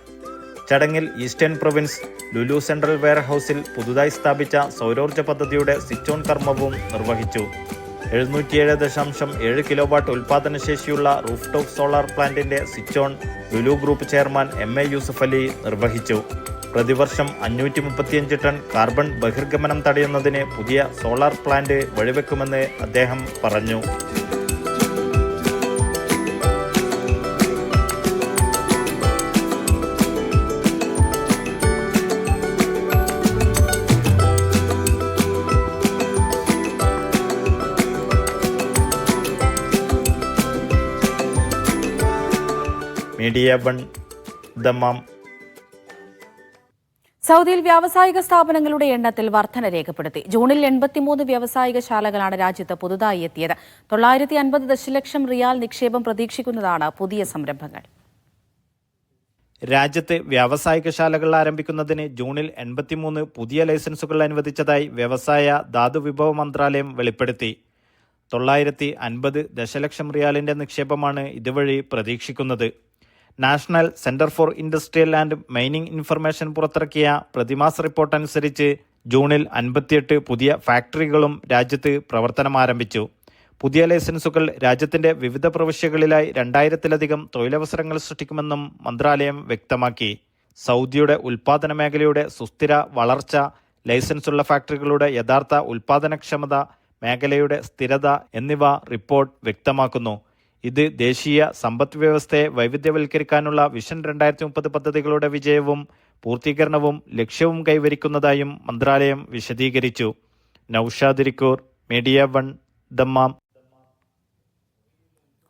ചടങ്ങിൽ ഈസ്റ്റേൺ പ്രൊവിൻസ് ലുലു സെൻട്രൽ വെയർഹൌസിൽ പുതുതായി സ്ഥാപിച്ച സൗരോർജ്ജ പദ്ധതിയുടെ സ്വിച്ച് ഓൺ കർമ്മവും നിർവഹിച്ചു. 707.7 കിലോവാട്ട് ഉൽപാദനശേഷിയുള്ള റൂഫ് ടോപ്പ് സോളാർ പ്ലാന്റിന്റെ switch on Lulu group chairman MA Yusuff Ali നിർവഹിച്ചു. പ്രതിവർഷം 535 ടൺ കാർബൺ ബഹിർഗമനം തടയുന്നതിന് പുതിയ സോളാർ പ്ലാന്റ് വഴിവെക്കുമെന്ന് അദ്ദേഹം പറഞ്ഞു. Media one, Dammam. സൗദിയിൽ വ്യാവസായിക സ്ഥാപനങ്ങളുടെ എണ്ണത്തിൽ വർധന രേഖപ്പെടുത്തി. ജൂണിൽ 83 വ്യാവസായിക ശാലകളാണ് രാജ്യത്ത് പുതുതായി എത്തിയത്. 950 ദശലക്ഷം റിയാൽ നിക്ഷേപം പ്രതീക്ഷിക്കുന്നതാണ് പുതിയ സംരംഭങ്ങൾ. രാജ്യത്ത് വ്യാവസായിക ശാലകൾ ആരംഭിക്കുന്നതിന് ജൂണിൽ 83 പുതിയ ലൈസൻസുകൾ അനുവദിച്ചതായി വ്യവസായ ധാതുവിഭവ മന്ത്രാലയം വെളിപ്പെടുത്തി. 950 ദശലക്ഷം റിയാലിന്റെ നിക്ഷേപമാണ് ഇതുവഴി പ്രതീക്ഷിക്കുന്നത്. National centre for industrial and mining information പുറത്തിറക്കിയ പ്രതിമാസ റിപ്പോർട്ട് അനുസരിച്ച് ജൂണിൽ 58 പുതിയ ഫാക്ടറികളും രാജ്യത്ത് പ്രവർത്തനം ആരംഭിച്ചു. പുതിയ ലൈസൻസുകൾ രാജ്യത്തിന്റെ വിവിധ പ്രവിശ്യകളിലായി 2000-ലധികം തൊഴിലവസരങ്ങൾ സൃഷ്ടിക്കുമെന്നും മന്ത്രാലയം വ്യക്തമാക്കി. സൗദിയുടെ ഉൽപാദന മേഖലയുടെ സുസ്ഥിര വളർച്ച, ലൈസൻസുള്ള ഫാക്ടറികളുടെ യഥാർത്ഥ ഉൽപാദനക്ഷമത, മേഖലയുടെ സ്ഥിരത എന്നിവ റിപ്പോർട്ട് വ്യക്തമാക്കുന്നു. ഇത് ദേശീയ സമ്പദ് വ്യവസ്ഥയെ വൈവിധ്യവൽക്കരിക്കാനുള്ള വിഷൻ 2030 പദ്ധതികളുടെ വിജയവും പൂർത്തീകരണവും ലക്ഷ്യവും കൈവരിക്കുന്നതായും മന്ത്രാലയം വിശദീകരിച്ചു. Noushad Irikkur, media one, Dammam.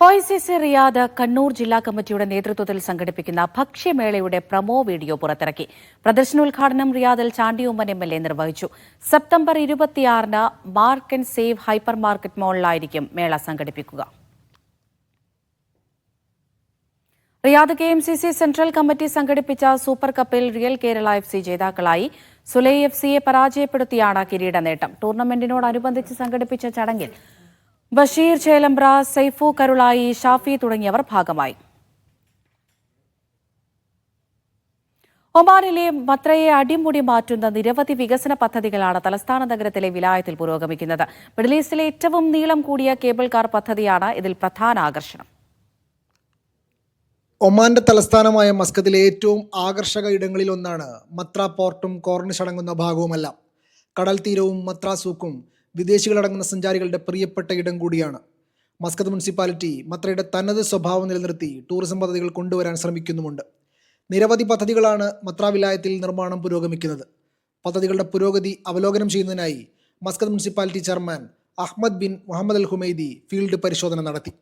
OICC Riyadh Kannur ജില്ലാ കമ്മിറ്റിയുടെ നേതൃത്വത്തിൽ സംഘടിപ്പിക്കുന്ന ഭക്ഷ്യമേളയുടെ പ്രമോ വീഡിയോ പുറത്തിറക്കി. പ്രദർശനോദ്ഘാടനം റിയാദിൽ ചാണ്ടി ഉമ്മൻ MLA നിർവഹിച്ചു. സെപ്റ്റംബർ 26-ന് mark and save hypermarket മാളിലായിരിക്കും മേള സംഘടിപ്പിക്കുക. റിയാദ് KMCC സെൻട്രൽ കമ്മിറ്റി സംഘടിപ്പിച്ച സൂപ്പർ കപ്പിൽ റിയൽ കേരള FC ജേതാക്കളായി. സുലൈ FCയെ പരാജയപ്പെടുത്തിയാണ് കിരീട നേട്ടം. ടൂർണമെന്റിനോടനുബന്ധിച്ച് സംഘടിപ്പിച്ച ചടങ്ങിൽ ബഷീർ ചേലമ്പ്ര, സൈഫു കരുളായി, ഷാഫി തുടങ്ങിയവർ ഭാഗമായി. ഒമാനിലെ മത്രയെ അടിമുടി മാറ്റുന്ന നിരവധി വികസന പദ്ധതികളാണ് തലസ്ഥാന നഗരത്തിലെ വിലായത്തിൽ പുരോഗമിക്കുന്നത്. മിഡിൽ ഈസ്റ്റിലെ ഏറ്റവും നീളം കൂടിയ കേബിൾ കാർ പദ്ധതിയാണ് ഇതിൽ പ്രധാന ആകർഷണം. ഒമാന്റെ തലസ്ഥാനമായ മസ്കത്തിലെ ഏറ്റവും ആകർഷക ഇടങ്ങളിലൊന്നാണ് മത്ര പോർട്ടും കോർണിഷ് അടങ്ങുന്ന ഭാഗവുമെല്ലാം. കടൽ തീരവും മത്ര സൂക്കും വിദേശികളടങ്ങുന്ന സഞ്ചാരികളുടെ പ്രിയപ്പെട്ട ഇടം കൂടിയാണ്. മസ്കത്ത് മുനിസിപ്പാലിറ്റി മത്രയുടെ തനത് സ്വഭാവം നിലനിർത്തി ടൂറിസം പദ്ധതികൾ കൊണ്ടുവരാൻ ശ്രമിക്കുന്നുമുണ്ട്. നിരവധി പദ്ധതികളാണ് മത്ര വിലായത്തിൽ നിർമ്മാണം പുരോഗമിക്കുന്നത്. പദ്ധതികളുടെ പുരോഗതി അവലോകനം ചെയ്യുന്നതിനായി Muscat municipality chairman Ahmed bin Mohammed Al Humaidi field പരിശോധന നടത്തി.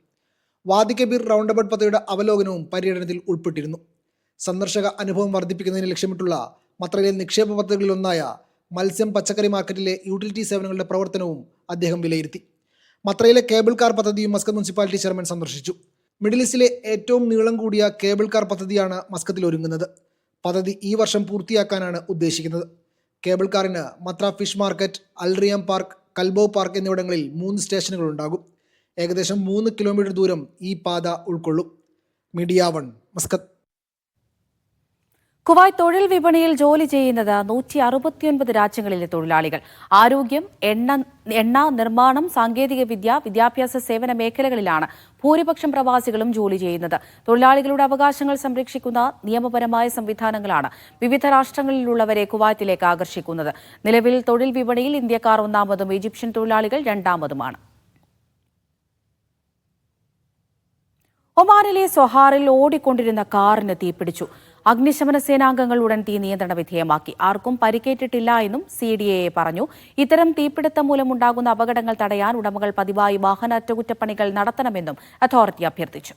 വാദി കബീർ റൗണ്ട് അബൌട്ട് പദ്ധതിയുടെ അവലോകനവും പര്യടനത്തിൽ ഉൾപ്പെട്ടിരുന്നു. സന്ദർശക അനുഭവം വർദ്ധിപ്പിക്കുന്നതിന് ലക്ഷ്യമിട്ടുള്ള മത്രയിലെ നിക്ഷേപ പദ്ധതികളിലൊന്നായ മത്സ്യം പച്ചക്കറി മാർക്കറ്റിലെ യൂട്ടിലിറ്റി സേവനങ്ങളുടെ പ്രവർത്തനവും അദ്ദേഹം വിലയിരുത്തി. മത്രയിലെ കേബിൾ കാർ പദ്ധതിയും മസ്കത്ത് മുനിസിപ്പാലിറ്റി ചെയർമാൻ സന്ദർശിച്ചു. മിഡിൽ ഈസ്റ്റിലെ ഏറ്റവും നീളം കൂടിയ കേബിൾ കാർ പദ്ധതിയാണ് മസ്കത്തിൽ ഒരുങ്ങുന്നത്. പദ്ധതി ഈ വർഷം പൂർത്തിയാക്കാനാണ് ഉദ്ദേശിക്കുന്നത്. കേബിൾ കാറിന് മത്ര ഫിഷ് മാർക്കറ്റ്, അൽറിയം പാർക്ക്, കൽബോ പാർക്ക് എന്നിവിടങ്ങളിൽ 3 സ്റ്റേഷനുകൾ ഉണ്ടാകും. ഏകദേശം 3 കിലോമീറ്റർ ദൂരം ഈ പാത ഉൾക്കൊള്ളും. Media 1 Muscat. കുവൈത്ത് തൊഴിൽ വിപണിയിൽ ജോലി ചെയ്യുന്നത് 169 രാജ്യങ്ങളിലെ തൊഴിലാളികൾ. ആരോഗ്യം, എണ്ണ, നിർമ്മാണം, സാങ്കേതികവിദ്യ, വിദ്യാഭ്യാസ സേവന മേഖലകളിലാണ് ഭൂരിപക്ഷം പ്രവാസികളും ജോലി ചെയ്യുന്നത്. തൊഴിലാളികളുടെ അവകാശങ്ങൾ സംരക്ഷിക്കുന്ന നിയമപരമായ സംവിധാനങ്ങളാണ് വിവിധ രാഷ്ട്രങ്ങളിലുള്ളവരെ കുവൈത്തിലേക്ക് ആകർഷിക്കുന്നത്. നിലവിൽ തൊഴിൽ വിപണിയിൽ ഇന്ത്യക്കാർ 1-മതും ഈജിപ്ഷ്യൻ തൊഴിലാളികൾ 2-മതുമാണ്. ഒമാനിലെ സൊഹാറിൽ ഓടിക്കൊണ്ടിരുന്ന കാറിന് തീപിടിച്ചു. അഗ്നിശമന സേനാംഗങ്ങൾ ഉടൻ തീ നിയന്ത്രണ വിധേയമാക്കി. ആർക്കും പരിക്കേറ്റിട്ടില്ല എന്നും CDA പറഞ്ഞു. ഇത്തരം തീപിടുത്തം മൂലമുണ്ടാകുന്ന അപകടങ്ങൾ തടയാൻ ഉടമകൾ പതിവായി വാഹന അറ്റകുറ്റപ്പണികൾ നടത്തണമെന്നും അതോറിറ്റി അഭ്യർത്ഥിച്ചു.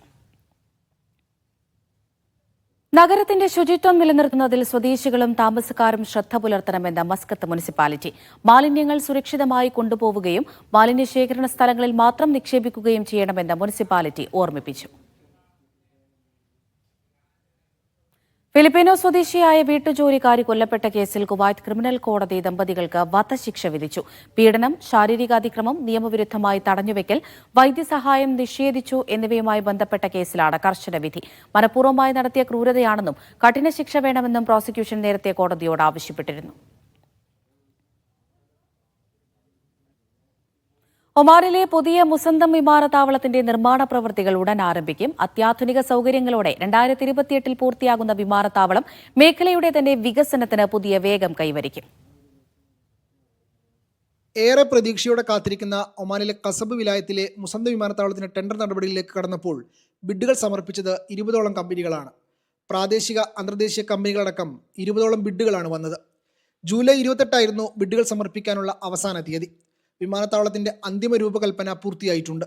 നഗരത്തിന്റെ ശുചിത്വം നിലനിർത്തുന്നതിൽ സ്വദേശികളും താമസക്കാരും ശ്രദ്ധ പുലർത്തണമെന്ന് മസ്കത്ത് മുനിസിപ്പാലിറ്റി. മാലിന്യങ്ങൾ സുരക്ഷിതമായി കൊണ്ടുപോവുകയും മാലിന്യ ശേഖരണ സ്ഥലങ്ങളിൽ മാത്രം നിക്ഷേപിക്കുകയും ചെയ്യണമെന്ന് മുനിസിപ്പാലിറ്റി ഓർമ്മിപ്പിച്ചു. ഫിലിപ്പീനോ സ്വദേശിയായ വീട്ടുജോലിക്കാരി കൊല്ലപ്പെട്ട കേസിൽ കുവൈത്ത് ക്രിമിനൽ കോടതി ദമ്പതികൾക്ക് വധശിക്ഷ വിധിച്ചു. പീഡനം, ശാരീരിക അതിക്രമം, നിയമവിരുദ്ധമായി തടഞ്ഞുവെക്കൽ, വൈദ്യസഹായം നിഷേധിച്ചു എന്നിവയുമായി ബന്ധപ്പെട്ട കേസിലാണ് കർശന വിധി. മനഃപൂർവ്വമായി നടത്തിയ ക്രൂരതയാണെന്നും കഠിന ശിക്ഷ വേണമെന്നും പ്രോസിക്യൂഷൻ നേരത്തെ കോടതിയോട് ആവശ്യപ്പെട്ടിരുന്നു. ഒമാനിലെ പുതിയ മുസന്തം വിമാനത്താവളത്തിന്റെ നിർമ്മാണ പ്രവൃത്തികൾ ഉടൻ ആരംഭിക്കും. അത്യാധുനിക സൌകര്യങ്ങളോടെ 2028 പൂർത്തിയാകുന്ന വിമാനത്താവളം മേഖലയുടെ തന്നെ വികസനത്തിന് പുതിയ വേഗം കൈവരിക്കും. ഏറെ പ്രതീക്ഷയോടെ കാത്തിരിക്കുന്ന ഒമാനിലെ കസബ് വിലായത്തിലെ മുസന്തം വിമാനത്താവളത്തിന് ടെൻഡർ നടപടികളിലേക്ക് കടന്നപ്പോൾ ബിഡുകൾ സമർപ്പിച്ചത് 20ഓളം കമ്പനികളാണ്. പ്രാദേശിക അന്തർദേശീയ കമ്പനികളടക്കം 20ഓളം ബിഡുകളാണ് വന്നത്. ജൂലൈ 28 ബിഡുകൾ സമർപ്പിക്കാനുള്ള അവസാന തീയതി. വിമാനത്താവളത്തിന്റെ അന്തിമ രൂപകൽപ്പന പൂർത്തിയായിട്ടുണ്ട്.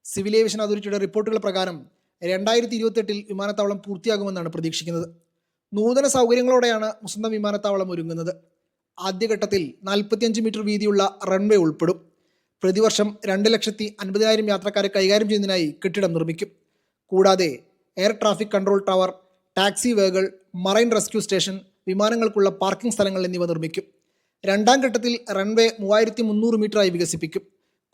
സിവിൽ ഏവിയേഷൻ അതോറിറ്റിയുടെ റിപ്പോർട്ടുകൾ പ്രകാരം 2028 വിമാനത്താവളം പൂർത്തിയാകുമെന്നാണ് പ്രതീക്ഷിക്കുന്നത്. നൂതന സൗകര്യങ്ങളോടെയാണ് മുസന്തം വിമാനത്താവളം ഒരുങ്ങുന്നത്. ആദ്യഘട്ടത്തിൽ 45 മീറ്റർ വീതിയുള്ള റൺവേ ഉൾപ്പെടും. പ്രതിവർഷം 2,50,000 യാത്രക്കാരെ കൈകാര്യം ചെയ്യുന്നതിനായി കെട്ടിടം നിർമ്മിക്കും. കൂടാതെ air traffic control tower, taxi വേകൾ, മറൈൻ റെസ്ക്യൂ സ്റ്റേഷൻ, വിമാനങ്ങൾക്കുള്ള പാർക്കിംഗ് സ്ഥലങ്ങൾ എന്നിവ നിർമ്മിക്കും. രണ്ടാം ഘട്ടത്തിൽ റൺവേ 3300 മീറ്ററായി വികസിപ്പിക്കും.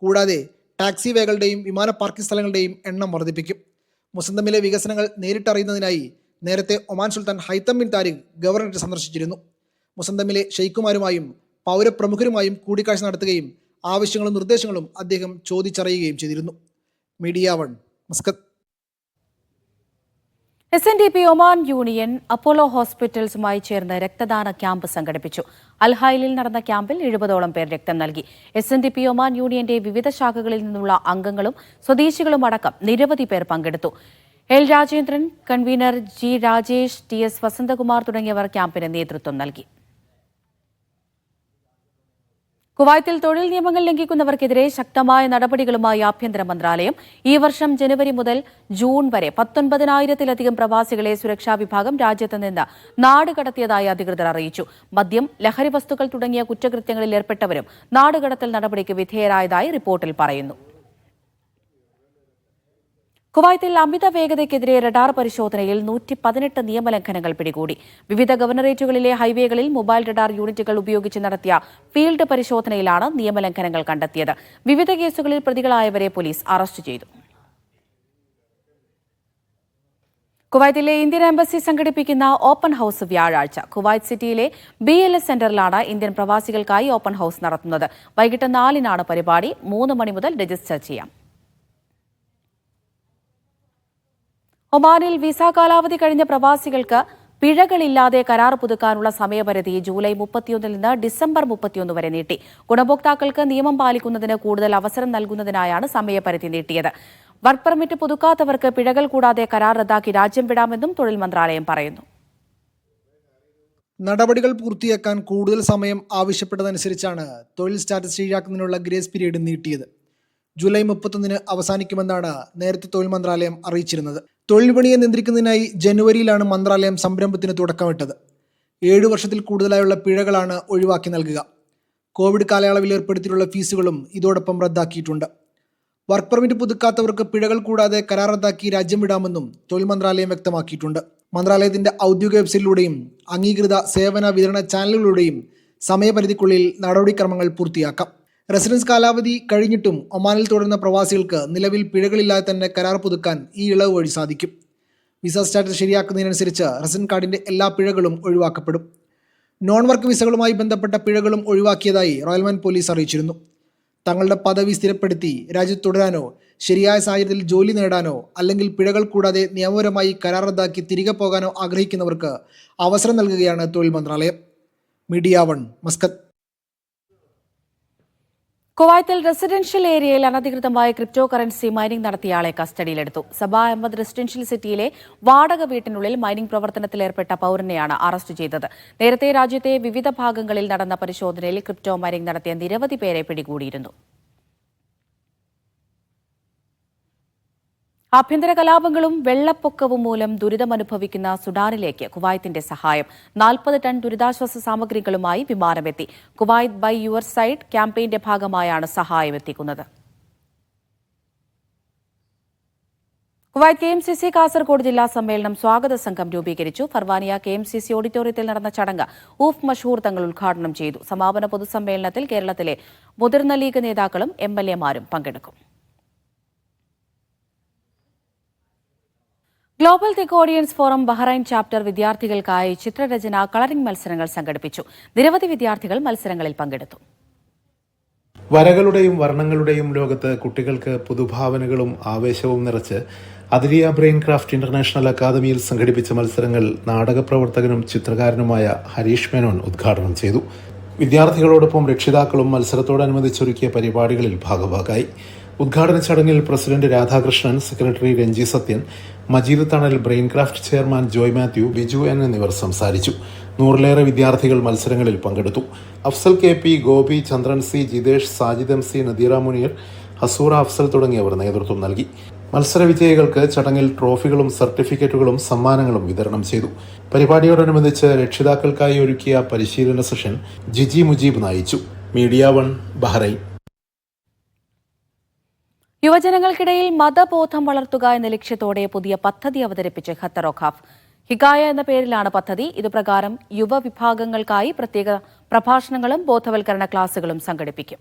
കൂടാതെ ടാക്സി വേകളുടെയും വിമാന പാർക്കിംഗ് സ്ഥലങ്ങളുടെയും എണ്ണം വർദ്ധിപ്പിക്കും. മുസന്തമിലെ വികസനങ്ങൾ നേരിട്ടറിയുന്നതിനായി നേരത്തെ ഒമാൻ സുൽത്താൻ ഹൈത്തം ബിൻ താരിഖ് ഗവർണറെ സന്ദർശിച്ചിരുന്നു. മുസന്തമിലെ ഷെയ്ഖുമാരുമായും പൗരപ്രമുഖരുമായും കൂടിക്കാഴ്ച നടത്തുകയും ആവശ്യങ്ങളും നിർദ്ദേശങ്ങളും അദ്ദേഹം ചോദിച്ചറിയുകയും ചെയ്തിരുന്നു. Media 1 Muscat. SNDP Oman union Apollo ഹോസ്പിറ്റൽസുമായി ചേർന്ന് രക്തദാന ക്യാമ്പ് സംഘടിപ്പിച്ചു. അൽഹൈലിൽ നടന്ന ക്യാമ്പിൽ 70ഓളം പേർ രക്തം നൽകി. SNDP ഒമാൻ യൂണിയന്റെ വിവിധ ശാഖകളിൽ നിന്നുള്ള അംഗങ്ങളും സ്വദേശികളും അടക്കം നിരവധി പേർ പങ്കെടുത്തു. L Rajendran, convener G Rajesh, TS Vasanthakumar തുടങ്ങിയവർ ക്യാമ്പിന് നേതൃത്വം നൽകി. കുവൈത്തിൽ തൊഴിൽ നിയമങ്ങൾ ലംഘിക്കുന്നവർക്കെതിരെ ശക്തമായ നടപടികളുമായി ആഭ്യന്തര മന്ത്രാലയം. ഈ വർഷം ജനുവരി മുതൽ ജൂൺ വരെ 19,000-ത്തിലധികം പ്രവാസികളെ സുരക്ഷാ വിഭാഗം രാജ്യത്ത് നിന്ന് നാടുകടത്തിയതായി അധികൃതർ അറിയിച്ചു. മദ്യം, ലഹരി വസ്തുക്കൾ തുടങ്ങിയ കുറ്റകൃത്യങ്ങളിൽ ഏർപ്പെട്ടവരും നാടുകടത്തൽ നടപടിക്ക് വിധേയരായതായി റിപ്പോർട്ടിൽ പറയുന്നു. കുവൈത്തിൽ അമിത വേഗതയ്ക്കെതിരെ റഡാർ പരിശോധനയിൽ 118 നിയമലംഘനങ്ങൾ പിടികൂടി. വിവിധ ഗവർണറേറ്റുകളിലെ ഹൈവേകളിൽ മൊബൈൽ റഡാർ യൂണിറ്റുകൾ ഉപയോഗിച്ച് നടത്തിയ ഫീൽഡ് പരിശോധനയിലാണ് നിയമലംഘനങ്ങൾ കണ്ടെത്തിയത്. വിവിധ കേസുകളിൽ പ്രതികളായവരെ പോലീസ് അറസ്റ്റ് ചെയ്തു. കുവൈത്തിലെ ഇന്ത്യൻ എംബസി സംഘടിപ്പിക്കുന്ന ഓപ്പൺ ഹൌസ് വ്യാഴാഴ്ച. കുവൈത്ത് സിറ്റിയിലെ BLS സെന്ററിലാണ് ഇന്ത്യൻ പ്രവാസികൾക്കായി ഓപ്പൺ ഹൌസ് നടത്തുന്നത്. വൈകിട്ട് 4-നാണ് പരിപാടി. 3 മണി മുതൽ രജിസ്റ്റർ ചെയ്യാം. ഒമാനിൽ വിസ കാലാവധി കഴിഞ്ഞ പ്രവാസികൾക്ക് പിഴകളില്ലാതെ കരാർ പുതുക്കാനുള്ള സമയപരിധി ജൂലൈ 31 നിന്ന് ഡിസംബർ 31 വരെ നീട്ടി. ഗുണഭോക്താക്കൾക്ക് നിയമം പാലിക്കുന്നതിന് കൂടുതൽ അവസരം നൽകുന്നതിനായാണ് സമയപരിധി നീട്ടിയത്. വർക്ക് പെർമിറ്റ് പുതുക്കാത്തവർക്ക് പിഴകൾ കൂടാതെ കരാർ റദ്ദാക്കി രാജ്യം വിടാമെന്നും തൊഴിൽ മന്ത്രാലയം പറയുന്നു. നടപടികൾ പൂർത്തിയാക്കാൻ കൂടുതൽ സമയം ആവശ്യപ്പെട്ടതനുസരിച്ചാണ് തൊഴിൽ സ്റ്റാറ്റസ് ശരിയാക്കുന്നതിനുള്ള ഗ്രേസ് പീരീഡ് നീട്ടിയത്. ജൂലൈ 31 അവസാനിക്കുമെന്നാണ് നേരത്തെ തൊഴിൽ മന്ത്രാലയം അറിയിച്ചിരുന്നത്. തൊഴിൽ വിപണിയെ നിയന്ത്രിക്കുന്നതിനായി ജനുവരിയിലാണ് മന്ത്രാലയം സംരംഭത്തിന് തുടക്കമിട്ടത്. 7 വർഷത്തിൽ കൂടുതലായുള്ള പിഴകളാണ് ഒഴിവാക്കി നൽകുക. കോവിഡ് കാലയളവിൽ ഏർപ്പെടുത്തിയിട്ടുള്ള ഫീസുകളും ഇതോടൊപ്പം റദ്ദാക്കിയിട്ടുണ്ട്. വർക്ക് പെർമിറ്റ് പുതുക്കാത്തവർക്ക് പിഴകൾ കൂടാതെ കരാർ റദ്ദാക്കി രാജ്യം വിടാമെന്നും തൊഴിൽ മന്ത്രാലയം വ്യക്തമാക്കിയിട്ടുണ്ട്. മന്ത്രാലയത്തിന്റെ ഔദ്യോഗിക വെബ്സൈറ്റിലൂടെയും അംഗീകൃത സേവന വിതരണ ചാനലുകളിലൂടെയും സമയപരിധിക്കുള്ളിൽ നടപടിക്രമങ്ങൾ പൂർത്തിയാക്കാം. റെസിഡൻസ് കാലാവധി കഴിഞ്ഞിട്ടും ഒമാനിൽ തുടരുന്ന പ്രവാസികൾക്ക് നിലവിൽ പിഴകളില്ലാതെ തന്നെ കരാർ പുതുക്കാൻ ഈ ഇളവ് വഴി സാധിക്കും. വിസ സ്റ്റാറ്റസ് ശരിയാക്കുന്നതിനനുസരിച്ച് റെസിഡന്റ് കാർഡിന്റെ എല്ലാ പിഴകളും ഒഴിവാക്കപ്പെടും. നോൺ വർക്ക് വിസകളുമായി ബന്ധപ്പെട്ട പിഴകളും ഒഴിവാക്കിയതായി റോയൽമാൻ പോലീസ് അറിയിച്ചിരുന്നു. തങ്ങളുടെ പദവി സ്ഥിരപ്പെടുത്തി രാജ്യത്ത് തുടരാനോ ശരിയായ സാഹചര്യത്തിൽ ജോലി നേടാനോ അല്ലെങ്കിൽ പിഴകൾ കൂടാതെ നിയമപരമായി കരാർ റദ്ദാക്കി തിരികെ പോകാനോ ആഗ്രഹിക്കുന്നവർക്ക് അവസരം നൽകുകയാണ് തൊഴിൽ മന്ത്രാലയം. Media 1, Muscat. കുവൈത്തിൽ റെസിഡൻഷ്യൽ ഏരിയയിൽ അനധികൃതമായി ക്രിപ്റ്റോ കറൻസി മൈനിംഗ് നടത്തിയയാളെ കസ്റ്റഡിയിലെടുത്തു. സബ അഹമ്മദ് റെസിഡൻഷ്യൽ സിറ്റിയിലെ വാടക വീട്ടിനുള്ളിൽ മൈനിംഗ് പ്രവർത്തനത്തിലേർപ്പെട്ട പൌരനെയാണ് അറസ്റ്റ് ചെയ്തത്. നേരത്തെ രാജ്യത്തെ വിവിധ ഭാഗങ്ങളിൽ നടന്ന പരിശോധനയിൽ ക്രിപ്റ്റോ മൈനിംഗ് നടത്തിയ നിരവധി പേരെ പിടികൂടിയിരുന്നു. ആഭ്യന്തര കലാപങ്ങളും വെള്ളപ്പൊക്കവും മൂലം ദുരിതമനുഭവിക്കുന്ന സുഡാനിലേക്ക് കുവൈത്തിന്റെ സഹായം. 40 ടൺ ദുരിതാശ്വാസ സാമഗ്രികളുമായി വിമാനമെത്തി. കുവൈത്ത് ബൈ യുവർ സൈഡ് ക്യാമ്പയിന്റെ ഭാഗമായാണ് സഹായം എത്തിക്കുന്നത്. കുവൈത്ത് KMCC കാസർഗോഡ് ജില്ലാ സമ്മേളനം സ്വാഗത സംഘം രൂപീകരിച്ചു. ഫർവാനിയ KMCC ഓഡിറ്റോറിയത്തിൽ നടന്ന ചടങ്ങ് ഊഫ് മഷൂർ തങ്ങൾ ഉദ്ഘാടനം ചെയ്തു. സമാപന പൊതുസമ്മേളനത്തിൽ കേരളത്തിലെ മുതിർന്ന ലീഗ് നേതാക്കളും MLA-മാരും പങ്കെടുക്കും. Global thick audience forum Bahrain chapter വിദ്യാർത്ഥികൾക്കായി ചിത്രരചന, കളറിംഗ് മത്സരങ്ങൾ സംഘടിപ്പിച്ചു. നിരവധി വിദ്യാർത്ഥികൾ മത്സരങ്ങളിൽ പങ്കെടുത്തു. വരകളുടെയും വർണ്ണങ്ങളുടെയും ലോകത്ത് കുട്ടികൾക്ക് പുതുഭാവനകളും ആവേശവും നിറച്ച് അതിരിയ ബ്രെയിൻ ക്രാഫ്റ്റ് ഇന്റർനാഷണൽ അക്കാദമിയിൽ സംഘടിപ്പിച്ച മത്സരങ്ങൾ നാടകപ്രവർത്തകനും ചിത്രകാരനുമായ ഹരീഷ് മേനോൻ ഉദ്ഘാടനം ചെയ്തു. വിദ്യാർത്ഥികളോടൊപ്പം രക്ഷിതാക്കളും മത്സരത്തോടനുബന്ധിച്ചൊരുക്കിയ പരിപാടികളിൽ ഭാഗഭാക്കായി. ഉദ്ഘാടന ചടങ്ങിൽ പ്രസിഡന്റ് രാധാകൃഷ്ണൻ, സെക്രട്ടറി രഞ്ജി സത്യൻ, മജീദ് തണൽ, brain craft chairman Joy Mathew, Biju N എന്നിവർ സംസാരിച്ചു. 100-ലേറെ വിദ്യാർത്ഥികൾ മത്സരങ്ങളിൽ പങ്കെടുത്തു. അഫ്സൽ KP, ഗോപി, ചന്ദ്രൻ C, ജിതേഷ്, സാജിദ് MC, നദീറ മുനീർ, ഹസൂറ അഫ്സൽ തുടങ്ങിയവർ നേതൃത്വം നൽകി. മത്സര വിജയികൾക്ക് ചടങ്ങിൽ ട്രോഫികളും സർട്ടിഫിക്കറ്റുകളും സമ്മാനങ്ങളും വിതരണം ചെയ്തു. പരിപാടിയോടനുബന്ധിച്ച് രക്ഷിതാക്കൾക്കായി ഒരുക്കിയ പരിശീലന സെഷൻ ജിജി മുജീബ് നയിച്ചു. Media 1, Bahrain. യുവജനങ്ങൾക്കിടയിൽ മതബോധം വളർത്തുക എന്ന ലക്ഷ്യത്തോടെ പുതിയ പദ്ധതി അവതരിപ്പിച്ച് ഖത്തർ ഒഖാഫ്. ഹിക്കായ എന്ന പേരിലാണ് പദ്ധതി. ഇതുപ്രകാരം യുവവിഭാഗങ്ങൾക്കായി പ്രത്യേക പ്രഭാഷണങ്ങളും ബോധവൽക്കരണ ക്ലാസുകളും സംഘടിപ്പിക്കും.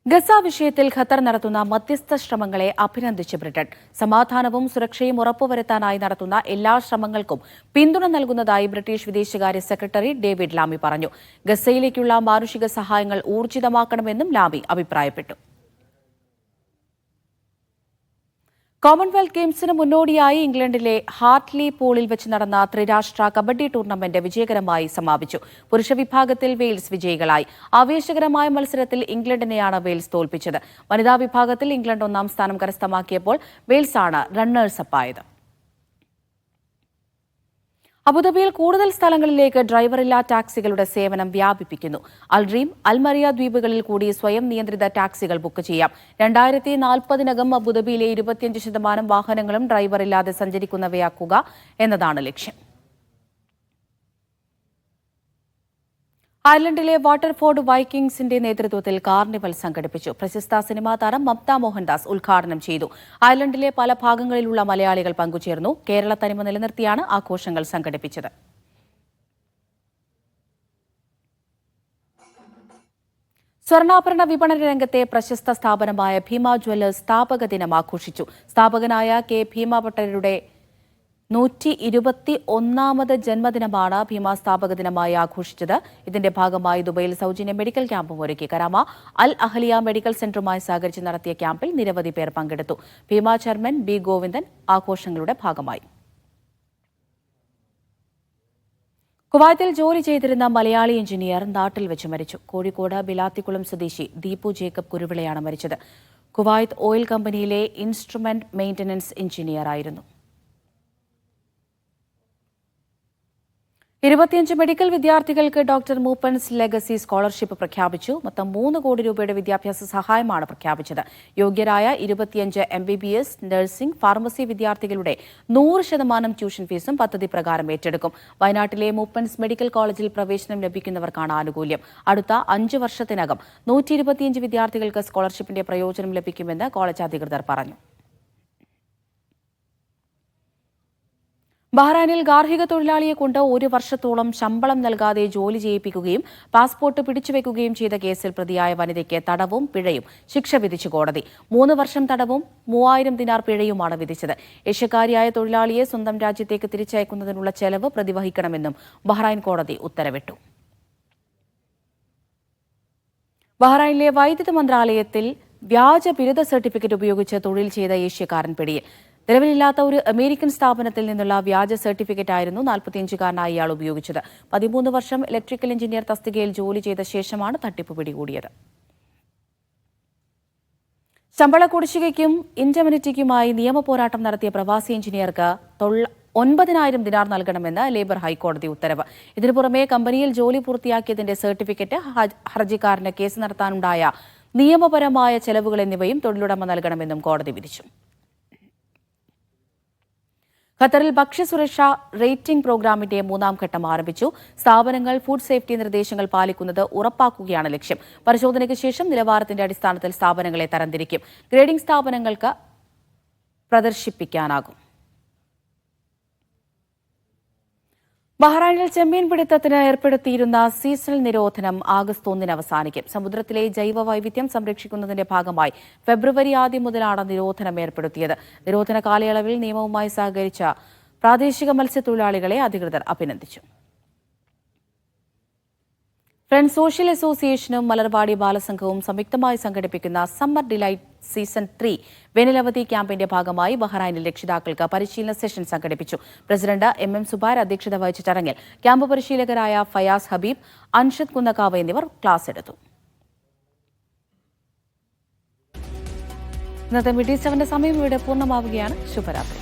ഗസ വിഷയത്തിൽ ഖത്തർ നടത്തുന്ന മധ്യസ്ഥ ശ്രമങ്ങളെ അഭിനന്ദിച്ച് ബ്രിട്ടൻ. സമാധാനവും സുരക്ഷയും ഉറപ്പുവരുത്താനായി നടത്തുന്ന എല്ലാ ശ്രമങ്ങൾക്കും പിന്തുണ നൽകുന്നതായി ബ്രിട്ടീഷ് വിദേശകാര്യ സെക്രട്ടറി ഡേവിഡ് ലാമി പറഞ്ഞു. ഗസയിലേക്കുള്ള മാനുഷിക സഹായങ്ങൾ ഊർജിതമാക്കണമെന്നും ലാമി അഭിപ്രായപ്പെട്ടു. കോമൺവെൽത്ത് ഗെയിംസിന് മുന്നോടിയായി ഇംഗ്ലണ്ടിലെ ഹാർട്ട്ലി പൂളിൽ വെച്ച് നടന്ന ത്രിരാഷ്ട്ര കബഡി ടൂർണമെന്റ് വിജയകരമായി സമാപിച്ചു. പുരുഷ വിഭാഗത്തിൽ വെയിൽസ് വിജയികളായി. ആവേശകരമായ മത്സരത്തിൽ ഇംഗ്ലണ്ടിനെയാണ് വെയിൽസ് തോൽപ്പിച്ചത്. വനിതാ വിഭാഗത്തിൽ ഇംഗ്ലണ്ട് 1-ാം സ്ഥാനം കരസ്ഥമാക്കിയപ്പോൾ വെയിൽസാണ് റണ്ണേഴ്സ് അപ്പായത്. അബുദാബിയിൽ കൂടുതൽ സ്ഥലങ്ങളിലേക്ക് ഡ്രൈവറില്ലാ ടാക്സികളുടെ സേവനം വ്യാപിപ്പിക്കുന്നു. അൽഡ്രീം, അൽമറിയ ദ്വീപുകളിൽ കൂടി സ്വയം നിയന്ത്രിത ടാക്സികൾ ബുക്ക് ചെയ്യാം. 2040-നകം അബുദാബിയിലെ 25% വാഹനങ്ങളും ഡ്രൈവറില്ലാതെ സഞ്ചരിക്കുന്നവയാക്കുക എന്നതാണ് ലക്ഷ്യം. അയർലൻഡിലെ വാട്ടർഫോർഡ് വൈക്കിംഗ്സിന്റെ നേതൃത്വത്തിൽ കാർണിവൽ സംഘടിപ്പിച്ചു. പ്രശസ്ത സിനിമാ താരം മമത മോഹൻദാസ് ഉദ്ഘാടനം ചെയ്തു. അയർലൻഡിലെ പല ഭാഗങ്ങളിലുള്ള മലയാളികൾ പങ്കുചേർന്നു. കേരള തനിമ നിലനിർത്തിയാണ് ആഘോഷങ്ങൾ സംഘടിപ്പിച്ചത്. സ്വർണ്ണാഭരണ വിപണന രംഗത്തെ പ്രശസ്ത സ്ഥാപനമായ ഭീമ ജ്വല്ലേഴ്സ് സ്ഥാപക ദിനം ആഘോഷിച്ചു. സ്ഥാപകനായ കെ ഭീമഭട്ടരുടെ 121ാമത് ജന്മദിനമാണ് ഭീമ സ്ഥാപക ദിനമായി ആഘോഷിച്ചത്. ഇതിന്റെ ഭാഗമായി ദുബൈയിൽ സൗജന്യ മെഡിക്കൽ ക്യാമ്പും ഒരുക്കി. കരാമ അൽ അഹ്ലിയ മെഡിക്കൽ സെന്ററുമായി സഹകരിച്ച് നടത്തിയ ക്യാമ്പിൽ നിരവധി പേർ പങ്കെടുത്തു. ഭീമ ചെയർമാൻ ബി ഗോവിന്ദൻ ആഘോഷങ്ങളുടെ ഭാഗമായി. കുവൈത്തിൽ ജോലി ചെയ്തിരുന്ന മലയാളി എഞ്ചിനീയർ നാട്ടിൽ വെച്ച് മരിച്ചു. കോഴിക്കോട് ബിലാത്തിക്കുളം സ്വദേശി ദീപു ജേക്കബ് കുരുവിളയാണ് മരിച്ചത്. കുവൈത്ത് ഓയിൽ കമ്പനിയിലെ ഇൻസ്ട്രുമെന്റ് മെയിന്റനൻസ് എഞ്ചിനീയർ ആയിരുന്നു. 25 മെഡിക്കൽ വിദ്യാർത്ഥികൾക്ക് ഡോക്ടർ മൂപ്പൻസ് ലെഗസി സ്കോളർഷിപ്പ് പ്രഖ്യാപിച്ചു. മൊത്തം 3 കോടി രൂപയുടെ വിദ്യാഭ്യാസ സഹായമാണ് പ്രഖ്യാപിച്ചത്. യോഗ്യരായ 25 MBBS, നഴ്സിംഗ്, ഫാർമസി വിദ്യാർത്ഥികളുടെ 100% ട്യൂഷൻ ഫീസും പദ്ധതി പ്രകാരം ഏറ്റെടുക്കും. വയനാട്ടിലെ മൂപ്പൻസ് മെഡിക്കൽ കോളേജിൽ പ്രവേശനം ലഭിക്കുന്നവർക്കാണ് ആനുകൂല്യം. അടുത്ത 5 വർഷത്തിനകം 125 വിദ്യാർത്ഥികൾക്ക് സ്കോളർഷിപ്പിന്റെ പ്രയോജനം ലഭിക്കുമെന്ന് കോളേജ് അധികൃതർ പറഞ്ഞു. ബഹ്റൈനിൽ ഗാർഹിക തൊഴിലാളിയെ കൊണ്ട് 1 വർഷത്തോളം ശമ്പളം നൽകാതെ ജോലി ചെയ്യിപ്പിക്കുകയും പാസ്പോർട്ട് പിടിച്ചുവെക്കുകയും ചെയ്ത കേസിൽ പ്രതിയായ വനിതയ്ക്ക് തടവും പിഴയും ശിക്ഷ വിധിച്ചു കോടതി. 3 വർഷം തടവും 3000 ദിനാർ പിഴയുമാണ് വിധിച്ചത്. ഏഷ്യക്കാരിയായ തൊഴിലാളിയെ സ്വന്തം രാജ്യത്തേക്ക് തിരിച്ചയക്കുന്നതിനുള്ള ചെലവ് പ്രതി വഹിക്കണമെന്നും ബഹ്റൈൻ കോടതി ഉത്തരവിട്ടു. ബഹ്റൈനിലെ വൈദ്യുതി മന്ത്രാലയത്തിൽ വ്യാജ ബിരുദ സർട്ടിഫിക്കറ്റ് ഉപയോഗിച്ച് തൊഴിൽ ചെയ്ത ഏഷ്യക്കാരൻ പിടിയിൽ. നിലവിലില്ലാത്ത ഒരു അമേരിക്കൻ സ്ഥാപനത്തിൽ നിന്നുള്ള വ്യാജ സർട്ടിഫിക്കറ്റായിരുന്നു 45-കാരനായ ഇയാൾ ഉപയോഗിച്ചത്. 13 വർഷം ഇലക്ട്രിക്കൽ എഞ്ചിനീയർ തസ്തികയിൽ ജോലി ചെയ്ത ശേഷമാണ് തട്ടിപ്പ് പിടികൂടിയത്. ശമ്പള കുടിശ്ശികയ്ക്കും ഇൻഡെമിനിറ്റിക്കുമായി നിയമപോരാട്ടം നടത്തിയ പ്രവാസി എഞ്ചിനീയർക്ക് 9000 ദിനാർ നൽകണമെന്ന് ലേബർ ഹൈക്കോടതി ഉത്തരവ്. ഇതിനു പുറമെ കമ്പനിയിൽ ജോലി പൂർത്തിയാക്കിയതിന്റെ സർട്ടിഫിക്കറ്റ്, ഹർജിക്കാരന് കേസ് നടത്താനുണ്ടായ നിയമപരമായ ചെലവുകൾ എന്നിവയും തൊഴിലുടമ നൽകണമെന്നും കോടതി വിധിച്ചു. ഖത്തറിൽ ഭക്ഷ്യസുരക്ഷാ റേറ്റിംഗ് പ്രോഗ്രാമിന്റെ 3ാം ഘട്ടം ആരംഭിച്ചു. സ്ഥാപനങ്ങൾ ഫുഡ് സേഫ്റ്റി നിർദ്ദേശങ്ങൾ പാലിക്കുന്നത് ഉറപ്പാക്കുകയാണ് ലക്ഷ്യം. പരിശോധനയ്ക്ക് ശേഷം നിലവാരത്തിന്റെ അടിസ്ഥാനത്തിൽ സ്ഥാപനങ്ങളെ തരംതിരിക്കും. ഗ്രേഡിംഗ് സ്ഥാപനങ്ങൾക്ക് പ്രദർശിപ്പിക്കാനാകും. ബഹ്റൈനിൽ ചെമ്മീൻ പിടുത്തത്തിന് ഏർപ്പെടുത്തിയിരുന്ന സീസണൽ നിരോധനം ആഗസ്റ്റ് 1 അവസാനിക്കും. സമുദ്രത്തിലെ ജൈവ വൈവിധ്യം സംരക്ഷിക്കുന്നതിന്റെ ഭാഗമായി ഫെബ്രുവരി ആദ്യം മുതലാണ് നിരോധനം ഏർപ്പെടുത്തിയത്. നിരോധന കാലയളവിൽ നിയമവുമായി സഹകരിച്ച പ്രാദേശിക മത്സ്യത്തൊഴിലാളികളെ അധികൃതർ അഭിനന്ദിച്ചു. ഫ്രണ്ട്സ് സോഷ്യൽ അസോസിയേഷനും മലർവാടി ബാലസംഘവും സംയുക്തമായി സംഘടിപ്പിക്കുന്ന സമ്മർ ഡിലൈറ്റ് സീസൺ 3 വേനലവധി ക്യാമ്പിന്റെ ഭാഗമായി ബഹ്റൈനിൽ രക്ഷിതാക്കൾക്ക് പരിശീലന സെഷൻ സംഘടിപ്പിച്ചു. പ്രസിഡന്റ് MM സുബൈർ അധ്യക്ഷത വഹിച്ച ചടങ്ങിൽ ക്യാമ്പ് പരിശീലകരായ ഫയാസ് ഹബീബ്, അൻഷദ് കുന്നക്കാവ് എന്നിവർ ക്ലാസ് എടുത്തു. ഇന്നത്തെ മിഡ് ഈസ്റ്റ് 7 സമയം ഇവിടെ പൂർണ്ണമാവുകയാണ്. ശുഭരാത്രി.